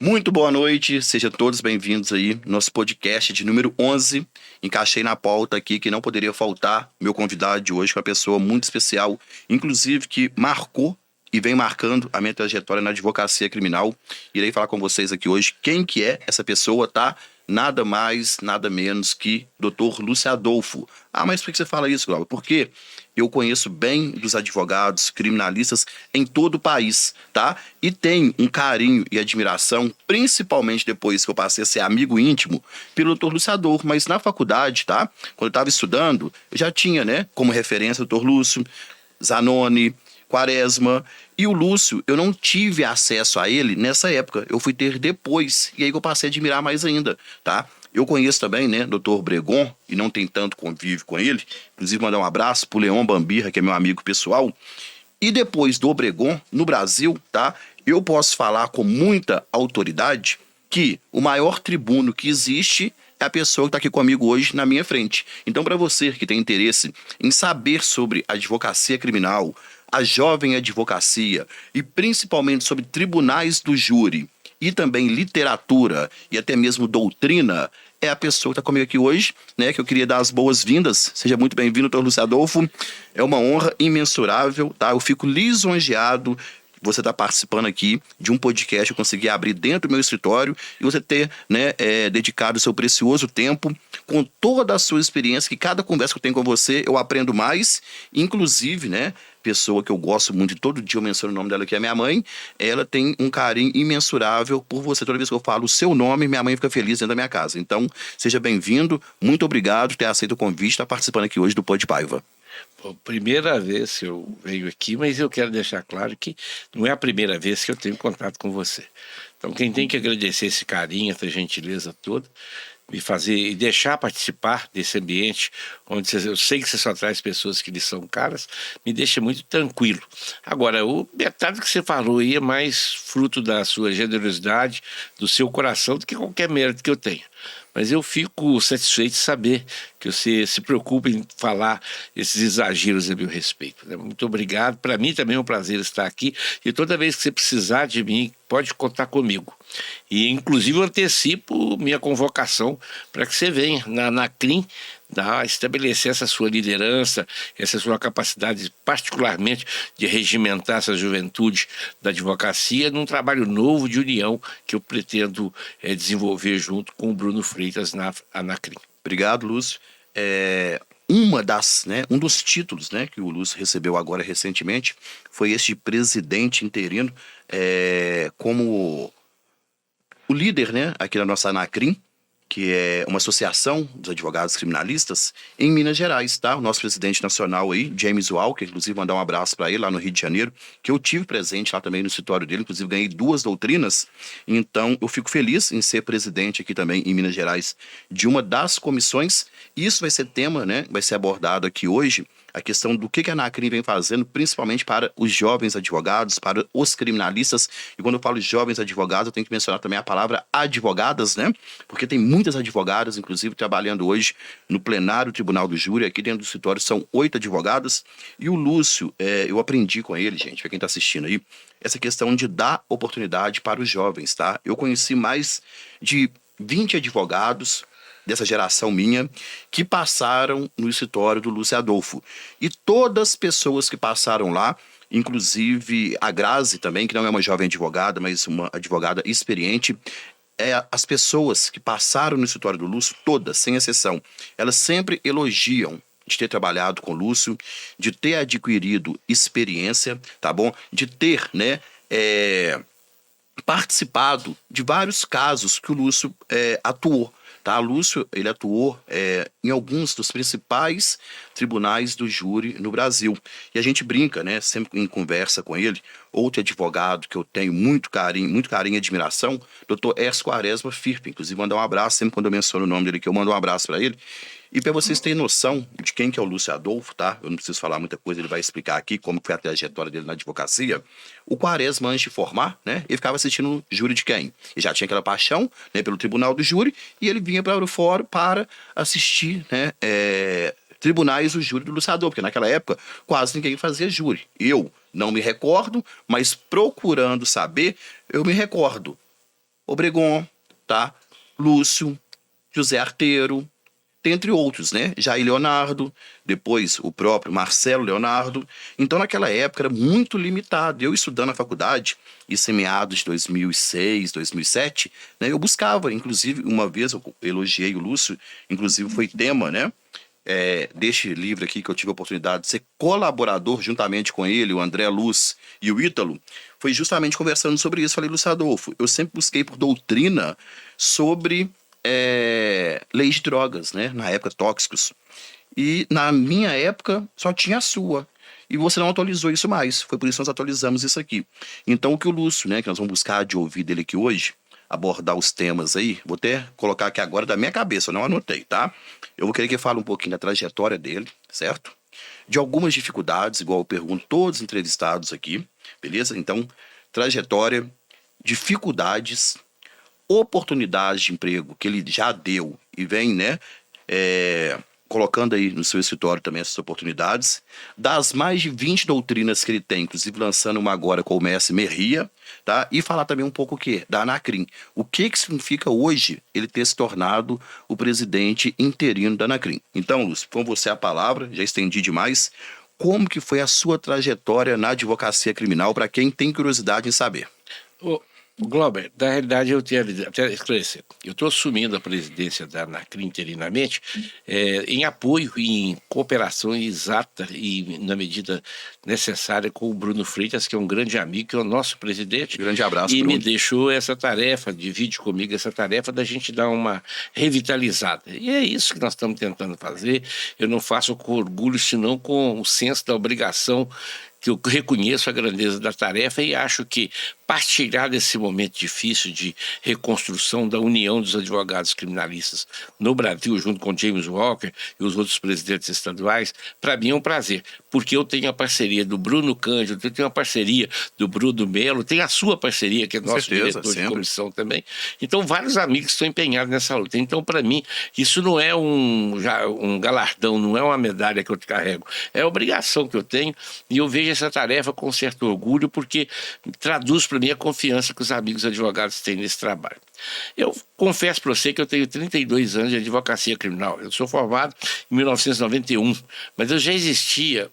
Muito boa noite, sejam todos bem-vindos aí no nosso podcast de número 11. Encaixei na pauta aqui que não poderia faltar meu convidado de hoje, que é uma pessoa muito especial, inclusive que marcou e vem marcando a minha trajetória na advocacia criminal. Irei falar com vocês aqui hoje quem que é essa pessoa, tá? Nada mais, nada menos que Dr. Lúcio Adolfo. Ah, mas por que você fala isso, Glauber? Porque eu conheço bem dos advogados criminalistas em todo o país, tá? E tenho um carinho e admiração, principalmente depois que eu passei a ser amigo íntimo, pelo Dr. Lúcio Adolfo. Mas na faculdade, tá? Quando eu estava estudando, eu já tinha, né, como referência o Dr. Lúcio, Zanoni, Quaresma. E o Lúcio, eu não tive acesso a ele nessa época. Eu fui ter depois. E aí que eu passei a admirar mais ainda, tá? Eu conheço também, né, Dr. Bregon, e não tem tanto convívio com ele. Inclusive, mandar um abraço pro Leon Bambirra, que é meu amigo pessoal. E depois do Obregon, no Brasil, tá? Eu posso falar com muita autoridade que o maior tribuno que existe é a pessoa que está aqui comigo hoje na minha frente. Então, para você que tem interesse em saber sobre advocacia criminal, a jovem advocacia e principalmente sobre tribunais do júri e também literatura e até mesmo doutrina, é a pessoa que está comigo aqui hoje, né? Que eu queria dar as boas-vindas. Seja muito bem-vindo, Dr. Lúcio Adolfo. É uma honra imensurável, tá? Eu fico lisonjeado você estar participando aqui de um podcast, eu consegui abrir dentro do meu escritório e você ter, né, dedicado o seu precioso tempo com toda a sua experiência, que cada conversa que eu tenho com você eu aprendo mais, inclusive, né, pessoa que eu gosto muito, e todo dia eu menciono o nome dela, que é minha mãe, ela tem um carinho imensurável por você. Toda vez que eu falo o seu nome, minha mãe fica feliz dentro da minha casa. Então, seja bem-vindo, muito obrigado por ter aceito o convite, estar participando aqui hoje do Pod Paiva. Bom, primeira vez que eu venho aqui, mas eu quero deixar claro que não é a primeira vez que eu tenho contato com você. Então, quem tem que agradecer esse carinho, essa gentileza toda, me fazer e deixar participar desse ambiente, onde eu sei que você só traz pessoas que lhe são caras, me deixa muito tranquilo. Agora, o metade que você falou aí é mais fruto da sua generosidade, do seu coração, do que qualquer mérito que eu tenha. Mas eu fico satisfeito de saber que você se preocupa em falar esses exageros a meu respeito, né? Muito obrigado. Para mim também é um prazer estar aqui. E toda vez que você precisar de mim, pode contar comigo. E, inclusive, eu antecipo minha convocação para que você venha na Anacrim, estabelecer essa sua liderança, essa sua capacidade, particularmente, de regimentar essa juventude da advocacia num trabalho novo de união que eu pretendo desenvolver junto com o Bruno Freitas na Anacrim. Obrigado, Lúcio. Um dos títulos, né, que o Lúcio recebeu agora recentemente foi esse de presidente interino, como o líder, né, aqui da nossa Anacrim, que é uma associação dos advogados criminalistas em Minas Gerais, tá? O nosso presidente nacional aí, James Walker, inclusive mandar um abraço para ele lá no Rio de Janeiro, que eu tive presente lá também no escritório dele, inclusive ganhei 2 doutrinas. Então eu fico feliz em ser presidente aqui também em Minas Gerais de uma das comissões. Isso vai ser tema, né? Vai ser abordado aqui hoje, a questão do que a Anacrim vem fazendo, principalmente para os jovens advogados, para os criminalistas. E quando eu falo jovens advogados, eu tenho que mencionar também a palavra advogadas, né? Porque tem muitas advogadas, inclusive, trabalhando hoje no plenário Tribunal do Júri. Aqui dentro do escritório são 8 advogadas. E o Lúcio, eu aprendi com ele, gente, para quem está assistindo aí, essa questão de dar oportunidade para os jovens, tá? Eu conheci mais de 20 advogados dessa geração minha, que passaram no escritório do Lúcio Adolfo. E todas as pessoas que passaram lá, inclusive a Grazi também, que não é uma jovem advogada, mas uma advogada experiente, as pessoas que passaram no escritório do Lúcio, todas, sem exceção, elas sempre elogiam de ter trabalhado com o Lúcio, de ter adquirido experiência, tá bom? De ter, né, participado de vários casos que o Lúcio atuou. Tá, Lúcio, ele atuou em alguns dos principais tribunais do júri no Brasil. E a gente brinca, né, sempre em conversa com ele, outro advogado que eu tenho muito carinho e admiração, Dr. Hércio Quaresma Firpo. Inclusive, mandar um abraço, sempre quando eu menciono o nome dele, que eu mando um abraço para ele. E para vocês terem noção de quem que é o Lúcio Adolfo, tá? Eu não preciso falar muita coisa, ele vai explicar aqui como foi a trajetória dele na advocacia. O Quaresma, antes de formar, né, ele ficava assistindo o júri de quem? Ele já tinha aquela paixão, né, pelo tribunal do júri, e ele vinha para o fórum para assistir, né, tribunais do júri do Lúcio Adolfo, porque naquela época quase ninguém fazia júri. Eu não me recordo, mas procurando saber, eu me recordo Obregon, tá? Lúcio, José Arteiro, dentre outros, né? Jair Leonardo, depois o próprio Marcelo Leonardo. Então, naquela época, era muito limitado. Eu estudando na faculdade, isso em meados de 2006, 2007, né? Eu buscava, inclusive, uma vez eu elogiei o Lúcio, inclusive foi tema, né? Deste livro aqui que eu tive a oportunidade de ser colaborador juntamente com ele, o André Luz e o Ítalo, foi justamente conversando sobre isso. Falei, Lúcio Adolfo, eu sempre busquei por doutrina sobre leis de drogas, né? Na época, tóxicos. E na minha época só tinha a sua. E você não atualizou isso mais. Foi por isso que nós atualizamos isso aqui. Então, o que o Lúcio, né, que nós vamos buscar de ouvir dele aqui hoje, abordar os temas aí, vou até colocar aqui agora da minha cabeça, eu não anotei, tá? Eu vou querer que ele fale um pouquinho da trajetória dele, certo? De algumas dificuldades, igual eu pergunto todos os entrevistados aqui, beleza? Então, trajetória, dificuldades, oportunidades de emprego que ele já deu e vem, né, colocando aí no seu escritório também essas oportunidades, das mais de 20 doutrinas que ele tem, inclusive lançando uma agora com o mestre Merria, tá? E falar também um pouco o quê? Da Anacrim. O que significa hoje ele ter se tornado o presidente interino da Anacrim. Então, Lúcio, com você a palavra, já estendi demais. Como que foi a sua trajetória na advocacia criminal, para quem tem curiosidade em saber? Glauber, na realidade eu tenho até esclarecer. Eu estou assumindo a presidência da Anacrim interinamente em apoio e em cooperação exata e na medida necessária com o Bruno Freitas, que é um grande amigo, que é o nosso presidente. Grande abraço, e Bruno. me deixou essa tarefa, divide comigo essa tarefa da gente dar uma revitalizada. E é isso que nós estamos tentando fazer. Eu não faço com orgulho, senão com o senso da obrigação, que eu reconheço a grandeza da tarefa e acho que partilhar desse momento difícil de reconstrução da união dos advogados criminalistas no Brasil, junto com James Walker e os outros presidentes estaduais, para mim é um prazer, porque eu tenho a parceria do Bruno Cândido, eu tenho a parceria do Bruno Melo, tenho a sua parceria, que é nosso diretor de comissão também. Então, vários amigos estão empenhados nessa luta. Então, para mim, isso não é um galardão, não é uma medalha que eu carrego, é a obrigação que eu tenho e eu vejo essa tarefa com certo orgulho, porque traduz para mim a confiança que os amigos advogados têm nesse trabalho. Eu confesso para você que eu tenho 32 anos de advocacia criminal. Eu sou formado em 1991, mas eu já exercia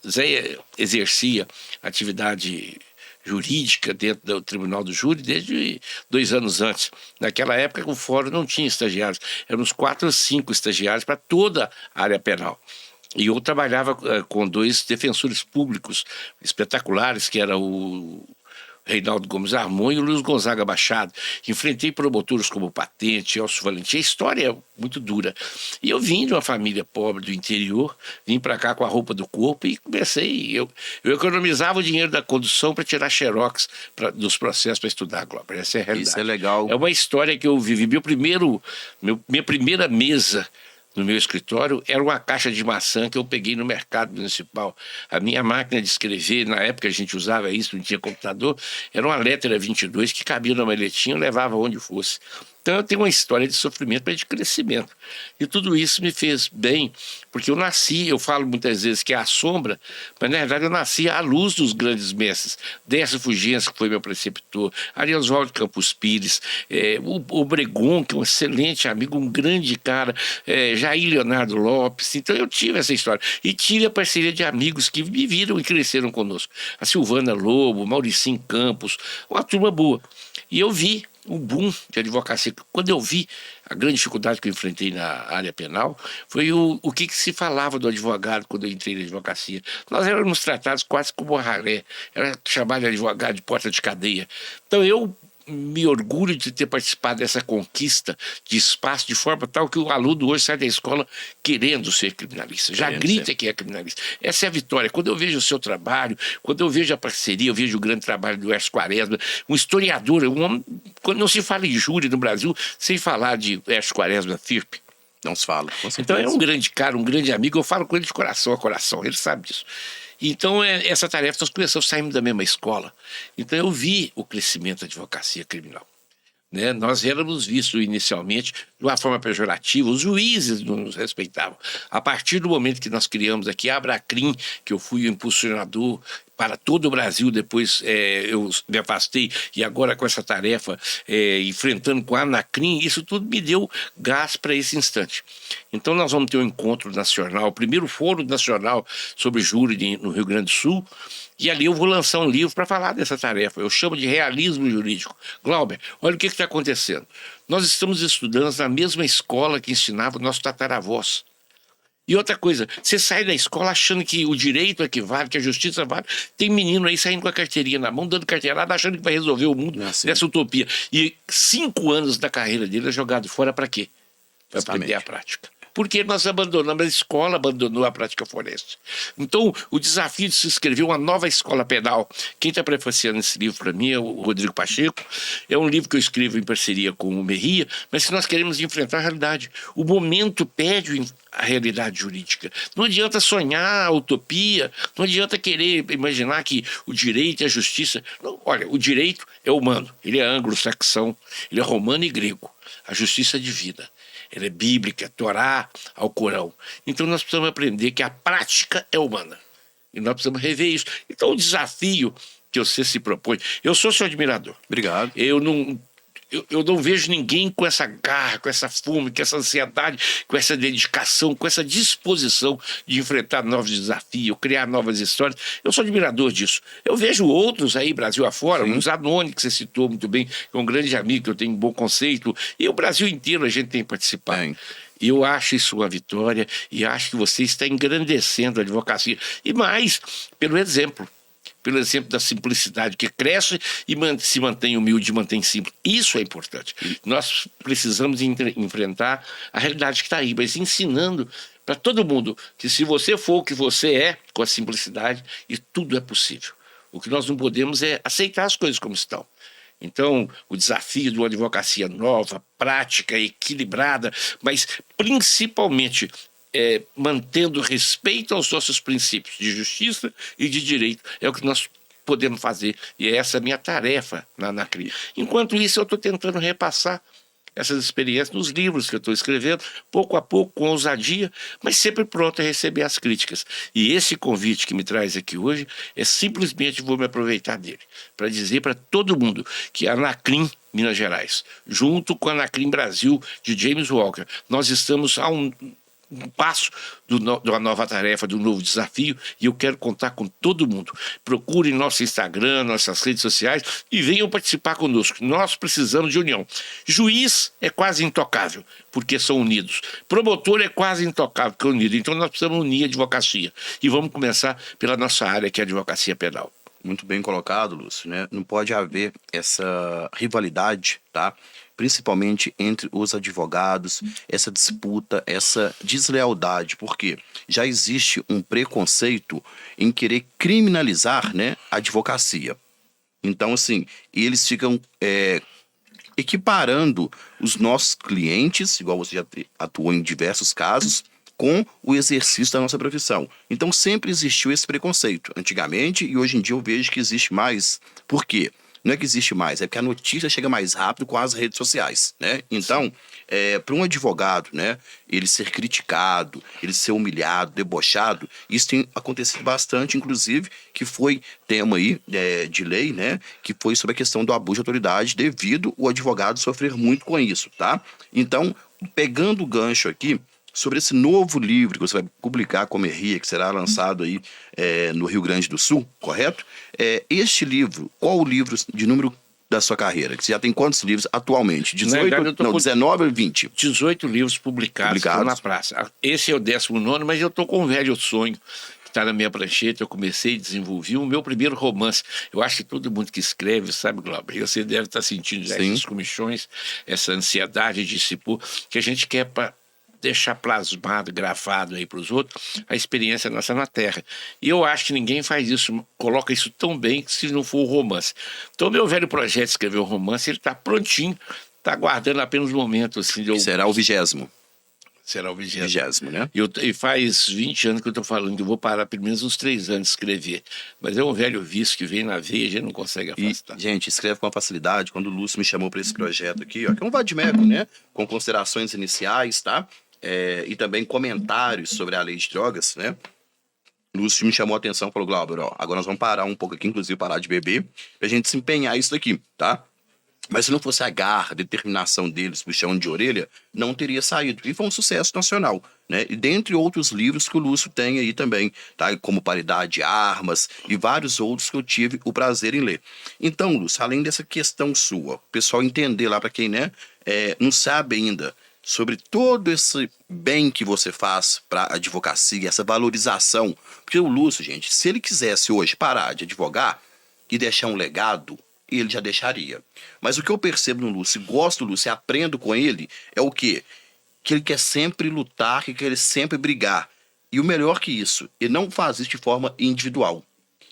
atividade jurídica dentro do Tribunal do Júri desde 2 anos antes. Naquela época o fórum não tinha estagiários, eram uns 4 ou 5 estagiários para toda a área penal. E eu trabalhava com 2 defensores públicos espetaculares, que era o Reinaldo Gomes Armon e o Luiz Gonzaga Machado. Enfrentei promotores como Patente, Elcio Valentim. A história é muito dura. E eu vim de uma família pobre do interior, vim para cá com a roupa do corpo e comecei. Eu economizava o dinheiro da condução para tirar xerox dos processos para estudar, Glauber. Essa é a realidade. Isso é legal. É uma história que eu vivi. Minha primeira mesa no meu escritório era uma caixa de maçã que eu peguei no mercado municipal. A minha máquina de escrever, na época a gente usava isso, não tinha computador, era uma Letra 22 que cabia na maletinha e levava onde fosse. Então eu tenho uma história de sofrimento, mas de crescimento. E tudo isso me fez bem, porque eu nasci, eu falo muitas vezes que é a sombra, mas na verdade eu nasci à luz dos grandes mestres. Décio Fulgêncio, que foi meu preceptor, Arioswaldo Campos Pires, o Bregon, que é um excelente amigo, um grande cara, Jair Leonardo Lopes. Então eu tive essa história. E tive a parceria de amigos que me viram e cresceram conosco. A Silvana Lobo, Mauricinho Campos, uma turma boa. E eu vi o boom de advocacia. Quando eu vi a grande dificuldade que eu enfrentei na área penal, foi o que se falava do advogado quando eu entrei na advocacia. Nós éramos tratados quase como uma ralé. Era chamado de advogado de porta de cadeia. Então eu me orgulho de ter participado dessa conquista de espaço de forma tal que o aluno hoje sai da escola querendo ser criminalista, já grita que é criminalista. Essa é a vitória. Quando eu vejo o seu trabalho, quando eu vejo a parceria, eu vejo o grande trabalho do Hércio Quaresma, um historiador, um homem, quando não se fala em júri no Brasil, sem falar de Hércio Quaresma Firpe. Não se fala. Então é um grande cara, um grande amigo, eu falo com ele de coração a coração, ele sabe disso. Então, essa tarefa, nós começamos saindo da mesma escola. Então, eu vi o crescimento da advocacia criminal. Né? Nós éramos vistos inicialmente de uma forma pejorativa, os juízes não nos respeitavam. A partir do momento que nós criamos aqui a Abracrim, que eu fui o impulsionador, para todo o Brasil, depois eu me afastei, e agora com essa tarefa, enfrentando com a Anacrim, isso tudo me deu gás para esse instante. Então nós vamos ter um encontro nacional, o primeiro fórum nacional sobre júri no Rio Grande do Sul, e ali eu vou lançar um livro para falar dessa tarefa. Eu chamo de realismo jurídico. Glauber, olha o que está acontecendo. Nós estamos estudando na mesma escola que ensinava o nosso tataravós. E outra coisa, você sai da escola achando que o direito é que vale, que a justiça vale. Tem menino aí saindo com a carteirinha na mão, dando carteirada, achando que vai resolver o mundo nessa utopia. E 5 anos da carreira dele é jogado fora para quê? Para aprender a prática. Porque nós abandonamos a escola, abandonou a prática forense. Então, o desafio de se escrever uma nova escola penal. Quem está prefaciando esse livro para mim é o Rodrigo Pacheco. É um livro que eu escrevo em parceria com o Merria, mas que nós queremos enfrentar a realidade. O momento pede a realidade jurídica. Não adianta sonhar a utopia, não adianta querer imaginar que o direito e a justiça... Não, olha, o direito é humano, ele é anglo-saxão, ele é romano e grego. A justiça é divina. Ela é bíblica, Torá ao Corão. Então nós precisamos aprender que a prática é humana. E nós precisamos rever isso. Então o desafio que você se propõe... Eu sou seu admirador. Obrigado. Eu não vejo ninguém com essa garra, com essa fome, com essa ansiedade, com essa dedicação, com essa disposição de enfrentar novos desafios, criar novas histórias. Eu sou admirador disso. Eu vejo outros aí, Brasil afora, o Zanoni, que você citou muito bem, que é um grande amigo, que eu tenho um bom conceito, e o Brasil inteiro a gente tem participado. E eu acho isso uma vitória, e acho que você está engrandecendo a advocacia. E mais, pelo exemplo da simplicidade, que cresce e se mantém humilde, mantém simples. Isso é importante. Nós precisamos enfrentar a realidade que está aí, mas ensinando para todo mundo que se você for o que você é, com a simplicidade, e tudo é possível. O que nós não podemos é aceitar as coisas como estão. Então, o desafio de uma advocacia nova, prática, equilibrada, mas principalmente mantendo respeito aos nossos princípios de justiça e de direito, é o que nós podemos fazer. E essa é a minha tarefa na Anacrim. Enquanto isso, eu estou tentando repassar essas experiências nos livros que eu estou escrevendo, pouco a pouco, com ousadia, mas sempre pronto a receber as críticas. E esse convite que me traz aqui hoje é simplesmente, vou me aproveitar dele, para dizer para todo mundo que a Anacrim Minas Gerais, junto com a Anacrim Brasil, de James Walker, nós estamos a um passo de uma nova tarefa, de um novo desafio, e eu quero contar com todo mundo. Procurem nosso Instagram, nossas redes sociais e venham participar conosco. Nós precisamos de união. Juiz é quase intocável, porque são unidos. Promotor é quase intocável, porque é unido. Então nós precisamos unir a advocacia. E vamos começar pela nossa área, que é a advocacia penal. Muito bem colocado, Lúcio, né? Não pode haver essa rivalidade, tá? Principalmente entre os advogados, essa disputa, essa deslealdade, porque já existe um preconceito em querer criminalizar, né, a advocacia. Então, assim, eles ficam equiparando os nossos clientes, igual você já atuou em diversos casos, com o exercício da nossa profissão. Então sempre existiu esse preconceito, antigamente, e hoje em dia eu vejo que existe mais. Por quê? Não é que existe mais, é porque a notícia chega mais rápido com as redes sociais, né? Então, para um advogado, né, ele ser criticado, ele ser humilhado, debochado, isso tem acontecido bastante, inclusive, que foi tema aí de lei, né, que foi sobre a questão do abuso de autoridade, devido o advogado sofrer muito com isso, tá? Então, pegando o gancho aqui, sobre esse novo livro que você vai publicar com a Merria, que será lançado aí no Rio Grande do Sul, correto? Este livro, qual o livro de número da sua carreira? Que você já tem quantos livros atualmente? 19 ou 20? 18 livros publicados. Na praça. Esse é o 19º, mas eu estou com um velho sonho que está na minha prancheta. Eu comecei e desenvolvi o meu primeiro romance. Eu acho que todo mundo que escreve, sabe, Glauber, você deve estar sentindo já essas comichões, essa ansiedade de se pôr, que a gente quer para deixar plasmado, gravado aí para os outros, a experiência nossa na Terra. E eu acho que ninguém faz isso, coloca isso tão bem, se não for o romance. Então, meu velho projeto de escrever um romance, ele está prontinho, está aguardando apenas o momento. Assim, será o 20º. Será o 20º, né? E faz 20 anos que eu estou falando que eu vou parar pelo menos uns 3 anos de escrever. Mas é um velho vício que vem na veia e a gente não consegue afastar. E, gente, escreve com facilidade. Quando o Lúcio me chamou para esse projeto aqui, ó, que é um vade-mecum, né? Com considerações iniciais, tá? E também comentários sobre a lei de drogas, né? Lúcio me chamou a atenção e falou, Glauber, ó, agora nós vamos parar um pouco aqui, inclusive parar de beber, pra gente se empenhar isso daqui, tá? Mas se não fosse a garra, a determinação deles, puxão de orelha, não teria saído. E foi um sucesso nacional, né? E dentre outros livros que o Lúcio tem aí também, tá? Como Paridade de Armas e vários outros que eu tive o prazer em ler. Então, Lúcio, além dessa questão sua, o pessoal entender lá para quem, né, não sabe ainda sobre todo esse bem que você faz para a advocacia, essa valorização. Porque o Lúcio, gente, se ele quisesse hoje parar de advogar e deixar um legado, ele já deixaria. Mas o que eu percebo no Lúcio, gosto do Lúcio e aprendo com ele, é o quê? Que ele quer sempre lutar, que quer sempre brigar. E o melhor que isso, ele não faz isso de forma individual.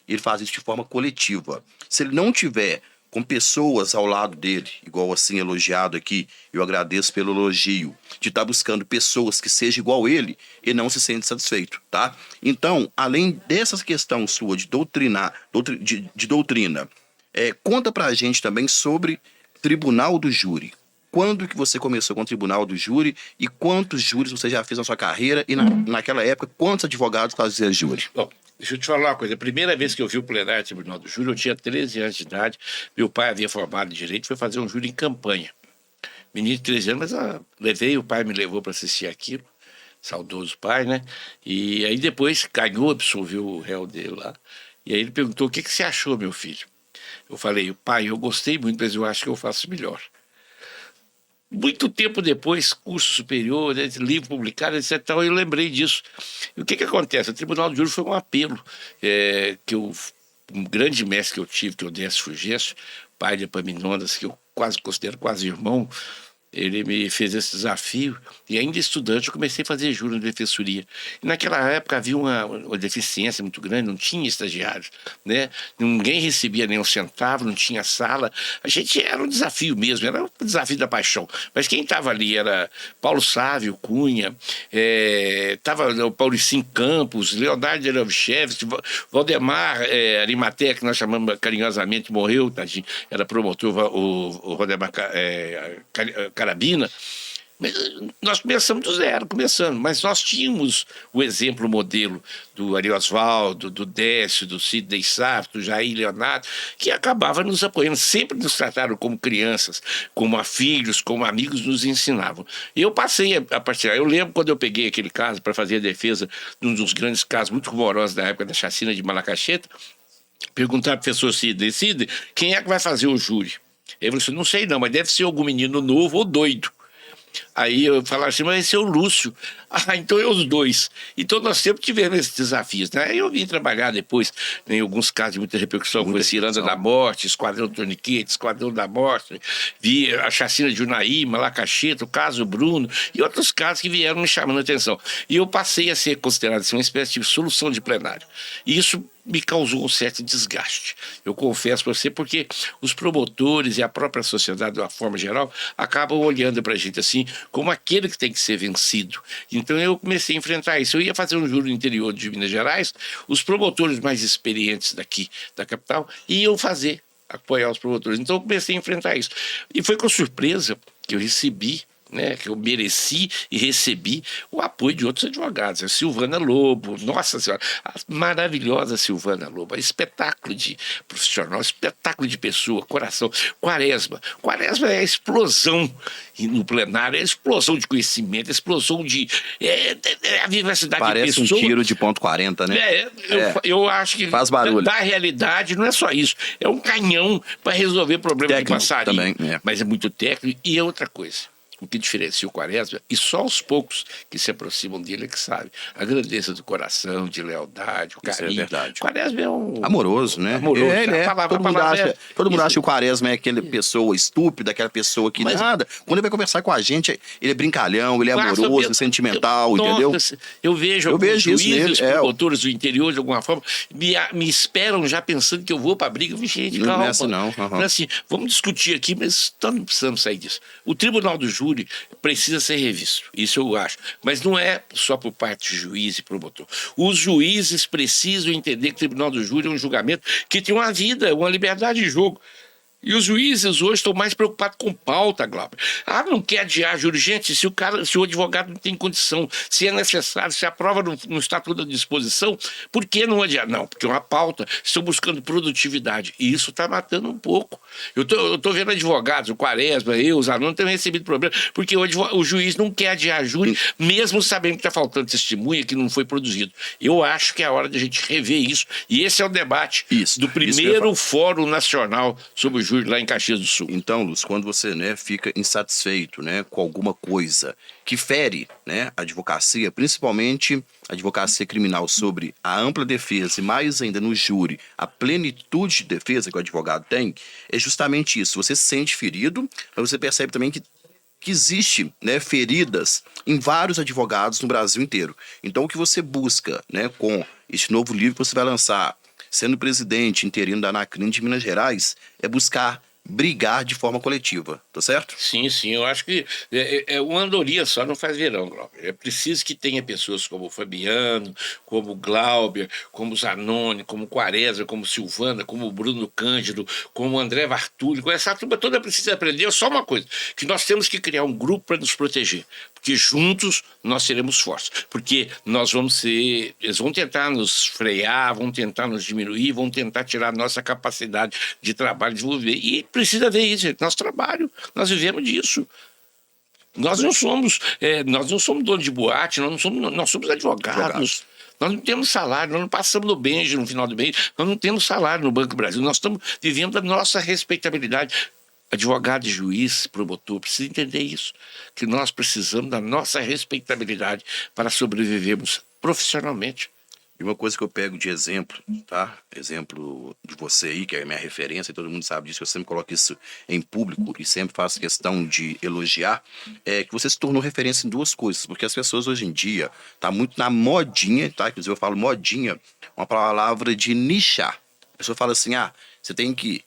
Ele faz isso de forma coletiva. Se ele não tiver com pessoas ao lado dele, igual assim elogiado aqui, eu agradeço pelo elogio, de estar buscando pessoas que sejam igual ele não se sente satisfeito, tá? Então, além dessa questão sua de doutrinar, de doutrina, conta pra gente também sobre Tribunal do Júri. Quando que você começou com o Tribunal do Júri e quantos júris você já fez na sua carreira e naquela época, quantos advogados faziam júri? Bom, deixa eu te falar uma coisa. A primeira vez que eu vi o plenário do Tribunal do Júri, eu tinha 13 anos de idade. Meu pai havia formado em Direito e foi fazer um júri em Campanha. Menino de 13 anos, mas levei, o pai me levou para assistir aquilo. Saudoso pai, né? E aí depois ganhou, absolveu o réu dele lá. E aí ele perguntou, o que você achou, meu filho? Eu falei, pai, eu gostei muito, mas eu acho que eu faço melhor. Muito tempo depois, curso superior, né, livro publicado, etc., eu lembrei disso. E o que acontece? O Tribunal de Júri foi um apelo um grande mestre que eu tive, que é o Décio Fulgêncio, pai de Epaminondas, que eu considero quase irmão. Ele me fez esse desafio e ainda estudante eu comecei a fazer júri na defensoria. E naquela época havia uma deficiência muito grande, não tinha estagiários, né? Ninguém recebia nem um centavo, não tinha sala. A gente era um desafio mesmo, era um desafio da paixão. Mas quem estava ali era Paulo Sávio Cunha, estava o Paulistino Campos, Leonardo Yerovchevski, Valdemar Arimatea, que nós chamamos carinhosamente, morreu, tadinho, era promotor, o Valdemar Carabina. Nós começamos do zero, mas nós tínhamos o exemplo, o modelo do Ari Osvaldo, do Décio, do Sidney Sá, do Jair Leonardo, que acabava nos apoiando, sempre nos trataram como crianças, como filhos, como amigos, nos ensinavam. E eu passei a partilhar. Eu lembro quando eu peguei aquele caso para fazer a defesa de um dos grandes casos muito rumorosos da época da chacina de Malacacheta, perguntar ao professor Sidney, quem é que vai fazer o júri? Ele falou assim, não sei não, mas deve ser algum menino novo ou doido. Aí eu falava assim, mas esse é o Lúcio. Ah, então é os dois. Então nós sempre tivemos esses desafios, né? Aí eu vim trabalhar depois em alguns casos de muita repercussão, como Ciranda da Morte, Esquadrão Torniquete, Esquadrão da Morte, vi a chacina de Unai, Malacacheta, o caso Bruno e outros casos que vieram me chamando a atenção. E eu passei a ser considerado assim, uma espécie de solução de plenário. E isso me causou um certo desgaste. Eu confesso para você, porque os promotores e a própria sociedade, de uma forma geral, acabam olhando para a gente assim, como aquele que tem que ser vencido. Então eu comecei a enfrentar isso. Eu ia fazer um júri no interior de Minas Gerais, os promotores mais experientes daqui, da capital, iam apoiar os promotores. Então eu comecei a enfrentar isso. E foi com surpresa que eu recebi, né, que eu mereci e recebi o apoio de outros advogados. A Silvana Lobo, nossa senhora, a maravilhosa Silvana Lobo, espetáculo de profissional, espetáculo de pessoa, coração. Quaresma é a explosão no plenário, é a explosão de conhecimento, a explosão de a vivacidade Parece de pessoa. Um tiro de ponto 40, né? Eu acho que faz barulho. Da realidade não é só isso, é um canhão para resolver problemas técnico de passarinho, também, mas é muito técnico. E é outra coisa. O que diferencia o Quaresma, e só os poucos que se aproximam dele é que sabem, a grandeza do coração, de lealdade, o carinho. Isso é verdade. O Quaresma é um... amoroso, né? Amoroso. Todo mundo acha que o Quaresma é aquela pessoa estúpida, aquela pessoa que nada. Quando ele vai conversar com a gente, ele é brincalhão, ele é amoroso, sentimental, entendeu? Eu vejo juízes, promotores do interior, de alguma forma, me esperam já pensando que eu vou pra briga. Gente, calma. Não é assim, não. Não é assim, vamos discutir aqui, mas não precisamos sair disso. O Tribunal do Júri precisa ser revisto, isso eu acho, mas não é só por parte de juiz e promotor. Os juízes precisam entender que o Tribunal do Júri é um julgamento que tem uma vida, uma liberdade de jogo. E os juízes hoje estão mais preocupados com pauta, Glauber. Ah, não quer adiar júri. Gente, se o advogado não tem condição, se é necessário, se a prova não está toda à disposição, por que não adiar? Não, porque é uma pauta. Estão buscando produtividade. E isso está matando um pouco. Eu tô vendo advogados, o Quaresma, eu, os alunos, têm recebido problema, porque o juiz não quer adiar júri, mesmo sabendo que está faltando testemunha, que não foi produzido. Eu acho que é a hora de a gente rever isso. E esse é o debate do primeiro Fórum Nacional sobre o júri lá em Caxias do Sul. Então, Lúcio, quando você, né, fica insatisfeito, né, com alguma coisa que fere, né, a advocacia, principalmente a advocacia criminal, sobre a ampla defesa e mais ainda no júri, a plenitude de defesa que o advogado tem, é justamente isso. Você se sente ferido, mas você percebe também que existe, né, feridas em vários advogados no Brasil inteiro. Então, o que você busca, né, com este novo livro que você vai lançar, sendo presidente interino da Anacrim de Minas Gerais, é buscar brigar de forma coletiva, tá certo? Sim, eu acho que uma andorinha só não faz verão, Glauber. É preciso que tenha pessoas como o Fabiano, como o Glauber, como o Zanoni, como o Quaresma, como o Silvana, como o Bruno Cândido, como o André Vartulli. Com essa turma toda precisa aprender só uma coisa, que nós temos que criar um grupo para nos proteger, porque juntos nós seremos fortes, porque eles vão tentar nos frear, vão tentar nos diminuir, vão tentar tirar a nossa capacidade de trabalho, de desenvolver, e precisa ver isso, gente. Nosso trabalho, nós vivemos disso. Nós não somos dono de boate, nós somos advogados. Nós não temos salário, nós não passamos no Benji no final do mês, nós não temos salário no Banco do Brasil, nós estamos vivendo da nossa respeitabilidade. Advogado, juiz, promotor, precisa entender isso, que nós precisamos da nossa respeitabilidade para sobrevivermos profissionalmente. E uma coisa que eu pego de exemplo, tá? Exemplo de você aí, que é a minha referência, e todo mundo sabe disso, eu sempre coloco isso em público e sempre faço questão de elogiar, é que você se tornou referência em duas coisas, porque as pessoas hoje em dia tá muito na modinha, tá? Inclusive eu falo modinha, uma palavra de nichar. A pessoa fala assim, você tem que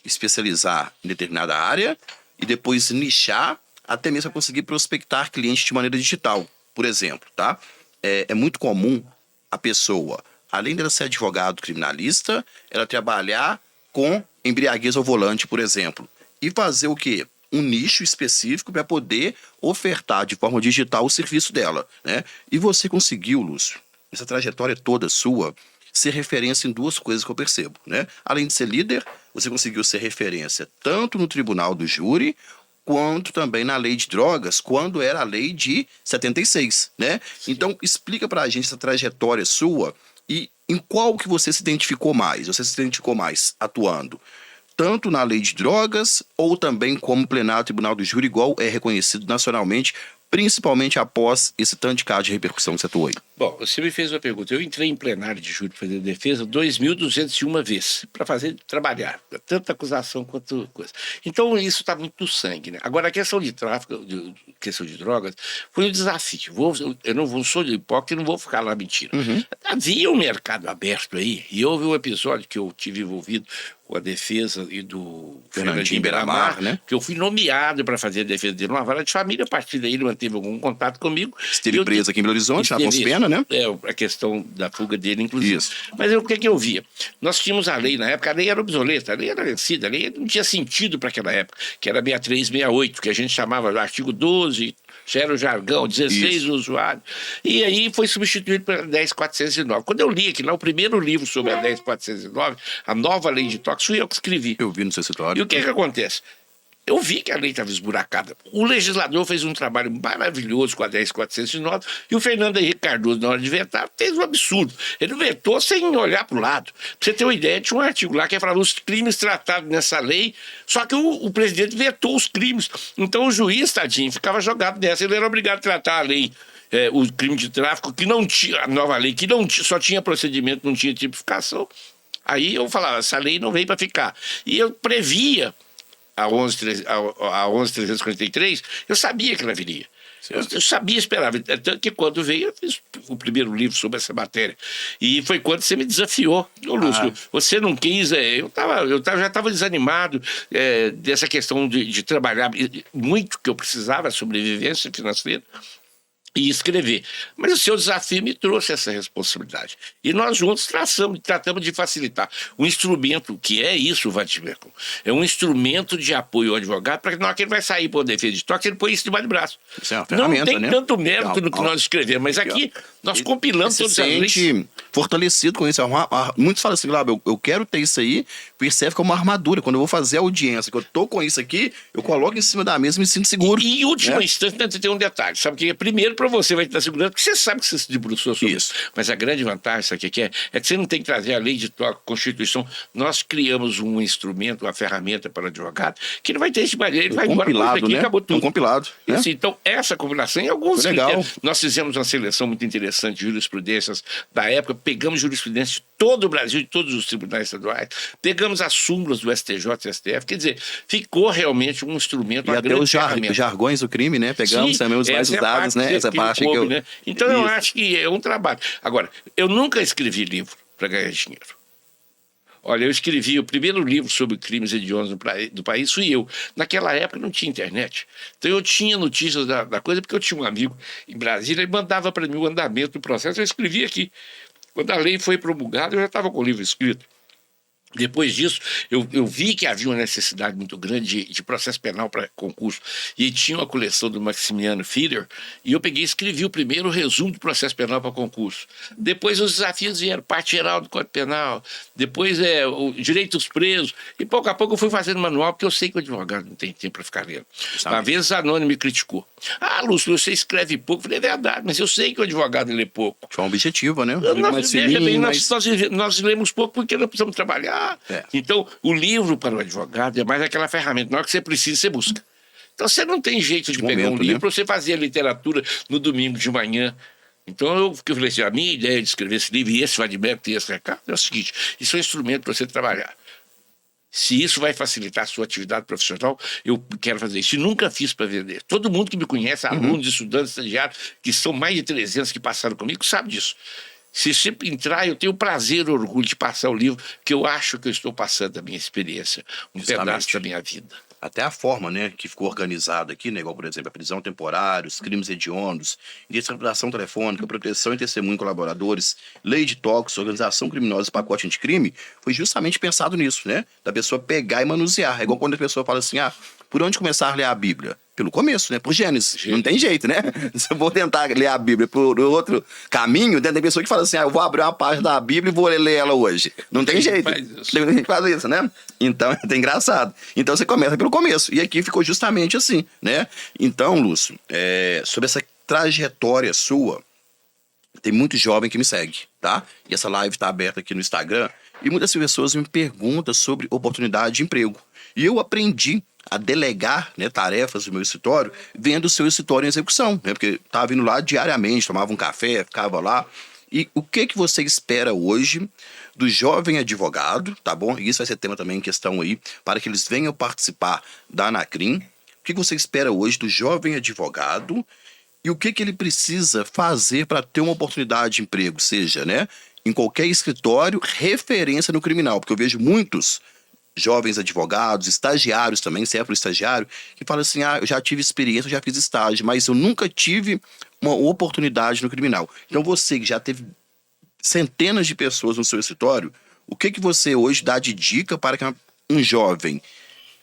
especializar em determinada área e depois nichar até mesmo para conseguir prospectar clientes de maneira digital, por exemplo, tá? É muito comum a pessoa, além dela ser advogado criminalista, ela trabalhar com embriaguez ao volante, por exemplo, e fazer o quê? Um nicho específico para poder ofertar de forma digital o serviço dela, né? E você conseguiu, Lúcio, essa trajetória toda sua, ser referência em duas coisas que eu percebo, né? Além de ser líder, você conseguiu ser referência tanto no tribunal do júri, quanto também na lei de drogas, quando era a lei de 76, né? Então, explica pra gente essa trajetória sua e em qual que você se identificou mais? Você se identificou mais atuando tanto na lei de drogas ou também como plenário tribunal do júri, igual é reconhecido nacionalmente, principalmente após esse tanto de caso de repercussão que você atuou aí? Bom, você me fez uma pergunta. Eu entrei em plenário de júri para fazer defesa 2.201 vezes, para trabalhar, tanto acusação quanto coisa. Então, isso está muito no sangue, né? Agora, a questão de tráfico, questão de drogas, foi um desafio. Eu não sou hipócrita e não vou ficar lá mentindo. Havia um mercado aberto aí, e houve um episódio que eu tive envolvido com a defesa e do Fernandinho Beiramar, né? Que eu fui nomeado para fazer a defesa dele numa vara de família. A partir daí ele manteve algum contato comigo. Esteve preso aqui em Belo Horizonte, na Afonso Pena, né? A questão da fuga dele, inclusive. Isso. Mas o que eu via? Nós tínhamos a lei na época, a lei era obsoleta, a lei era vencida, a lei não tinha sentido para aquela época, que era 6368, que a gente chamava do artigo 12, já era o jargão, 16 usuários. E aí foi substituído pela 10.409. Quando eu li aqui lá, o primeiro livro sobre a 10.409, a nova lei de toques, fui eu que escrevi. Eu vi no seu escritório. E o que acontece? Eu vi que a lei estava esburacada. O legislador fez um trabalho maravilhoso com a 10.409 e o Fernando Henrique Cardoso, na hora de vetar, fez um absurdo. Ele vetou sem olhar para o lado. Pra você ter uma ideia, tinha um artigo lá que falava os crimes tratados nessa lei, só que o presidente vetou os crimes. Então o juiz, tadinho, ficava jogado nessa. Ele era obrigado a tratar a lei, o crime de tráfico, que não tinha, a nova lei, que não só tinha procedimento, não tinha tipificação. Aí eu falava, essa lei não veio para ficar. E eu previa a 11.343, eu sabia que ela viria. Eu sabia, esperava. Tanto que quando veio, eu fiz o primeiro livro sobre essa matéria. E foi quando você me desafiou. Ô, Lúcio, você não quis. Já estava desanimado dessa questão de trabalhar muito, que eu precisava, sobrevivência financeira. e escrever. Mas o seu desafio me trouxe essa responsabilidade. E nós juntos tratamos de facilitar. Um instrumento, que é isso, Vadimeco, é um instrumento de apoio ao advogado para que na hora que ele vai sair para o defesa de toque, ele põe isso debaixo do braço. Isso é uma Não ferramenta, tem né? tanto mérito no que nós escrevemos, mas aqui nós compilamos Você todas se as leis. sente fortalecido com isso. Muitos falam assim, Glauber, eu quero ter isso aí, percebe que é uma armadura. Quando eu vou fazer a audiência, que eu tô com isso aqui, eu coloco em cima da mesa e me sinto seguro. E em última né? instância, tem um detalhe. Sabe o que é? Primeiro, para você vai te dar segurança, porque você sabe que você se debruçou sobre Isso. Mas a grande vantagem, sabe o que é? É que você não tem que trazer a lei de toque, a Constituição. Nós criamos um instrumento, uma ferramenta para o advogado, que não vai ter esse barreiro, ele vai embora com isso Compilado, aqui, né? acabou tudo. Um compilado. Né? Isso, então, essa combinação, em alguns Legal. critérios, nós fizemos uma seleção muito interessante de jurisprudências da época, pegamos jurisprudência de todo o Brasil, de todos os tribunais estaduais, pegamos as súmulas do STJ e STF, quer dizer, ficou realmente um instrumento, E uma até grande os ferramenta. jargões do crime, né? Pegamos Sim, também os mais essa é a usados, parte né? Essa que parte que coube, eu... né? Então eu Isso. acho que é um trabalho. Agora, eu nunca escrevi livro para ganhar dinheiro. Olha, eu escrevi o primeiro livro sobre crimes hediondos do país, fui eu. Naquela época não tinha internet. Então eu tinha notícias da coisa, porque eu tinha um amigo em Brasília, ele mandava para mim o andamento do processo, eu escrevi aqui. Quando a lei foi promulgada, eu já estava com o livro escrito. Depois disso, eu vi que havia uma necessidade muito grande de processo penal para concurso. E tinha uma coleção do Maximiano Fieder, e eu peguei e escrevi o primeiro resumo do processo penal para concurso. Depois os desafios vieram, parte geral do Código Penal, depois o direito dos presos, e pouco a pouco eu fui fazendo manual, porque eu sei que o advogado não tem tempo para ficar lendo. Uma vez a Anônimo me criticou. Ah, Lúcio, você escreve pouco. Eu falei, é verdade, mas eu sei que o advogado lê pouco. Foi um objetivo, né? Veja bem, nós lemos pouco porque não precisamos trabalhar. É. Então, o livro para o advogado é mais aquela ferramenta. Na hora que você precisa, você busca. Então, você não tem jeito de pegar um livro para você fazer a literatura no domingo de manhã. Então, eu falei assim, a minha ideia de escrever esse livro, e esse Vadimeco tem esse recado, é o seguinte, isso é um instrumento para você trabalhar. Se isso vai facilitar a sua atividade profissional, eu quero fazer isso. E nunca fiz para vender. Todo mundo que me conhece, alunos, estudantes, estagiários, que são mais de 300 que passaram comigo, sabe disso. Se sempre entrar, eu tenho prazer e orgulho de passar o livro, que eu acho que eu estou passando a minha experiência, um pedaço da minha vida. Até a forma, né, que ficou organizada aqui, né, igual, por exemplo, a prisão temporária, os crimes hediondos, interceptação telefônica, proteção e testemunho em colaboradores, lei de toques, organização criminosa e pacote anticrime, foi justamente pensado nisso, né, da pessoa pegar e manusear. É igual quando a pessoa fala assim, por onde começar a ler a Bíblia? Pelo começo, né? Por Gênesis. Não tem jeito, né? Se eu vou tentar ler a Bíblia por outro caminho, tem pessoa que fala assim, eu vou abrir uma página da Bíblia e vou ler ela hoje. Não tem jeito. Tem gente que faz isso, né? Então, é engraçado. Então, você começa pelo começo. E aqui ficou justamente assim, né? Então, Lúcio, sobre essa trajetória sua, tem muito jovem que me segue, tá? E essa live tá aberta aqui no Instagram. E muitas pessoas me perguntam sobre oportunidade de emprego. E eu aprendi a delegar, né, tarefas do meu escritório, vendo o seu escritório em execução, né, porque estava vindo lá diariamente, tomava um café, ficava lá. E o que você espera hoje do jovem advogado, tá bom? E isso vai ser tema também em questão aí, para que eles venham participar da Anacrim. O que você espera hoje do jovem advogado e o que ele precisa fazer para ter uma oportunidade de emprego, seja, né, em qualquer escritório, referência no criminal, porque eu vejo muitos jovens advogados, estagiários também, se é para o estagiário, que falam assim, eu já tive experiência, eu já fiz estágio, mas eu nunca tive uma oportunidade no criminal. Então você que já teve centenas de pessoas no seu escritório, o que você hoje dá de dica para que um jovem,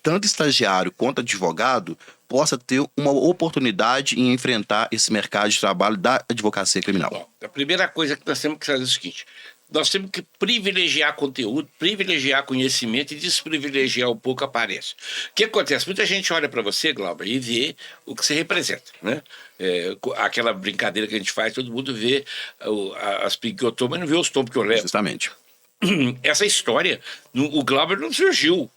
tanto estagiário quanto advogado, possa ter uma oportunidade em enfrentar esse mercado de trabalho da advocacia criminal? Bom, a primeira coisa que nós temos que fazer é o seguinte, nós temos que privilegiar conteúdo, privilegiar conhecimento e desprivilegiar um pouco a aparência. O que acontece? Muita gente olha para você, Glauber, e vê o que você representa, né? Aquela brincadeira que a gente faz, todo mundo vê as pingas que eu tomo, mas não vê os tombos que eu levo. Justamente. Essa história, o Glauber não surgiu.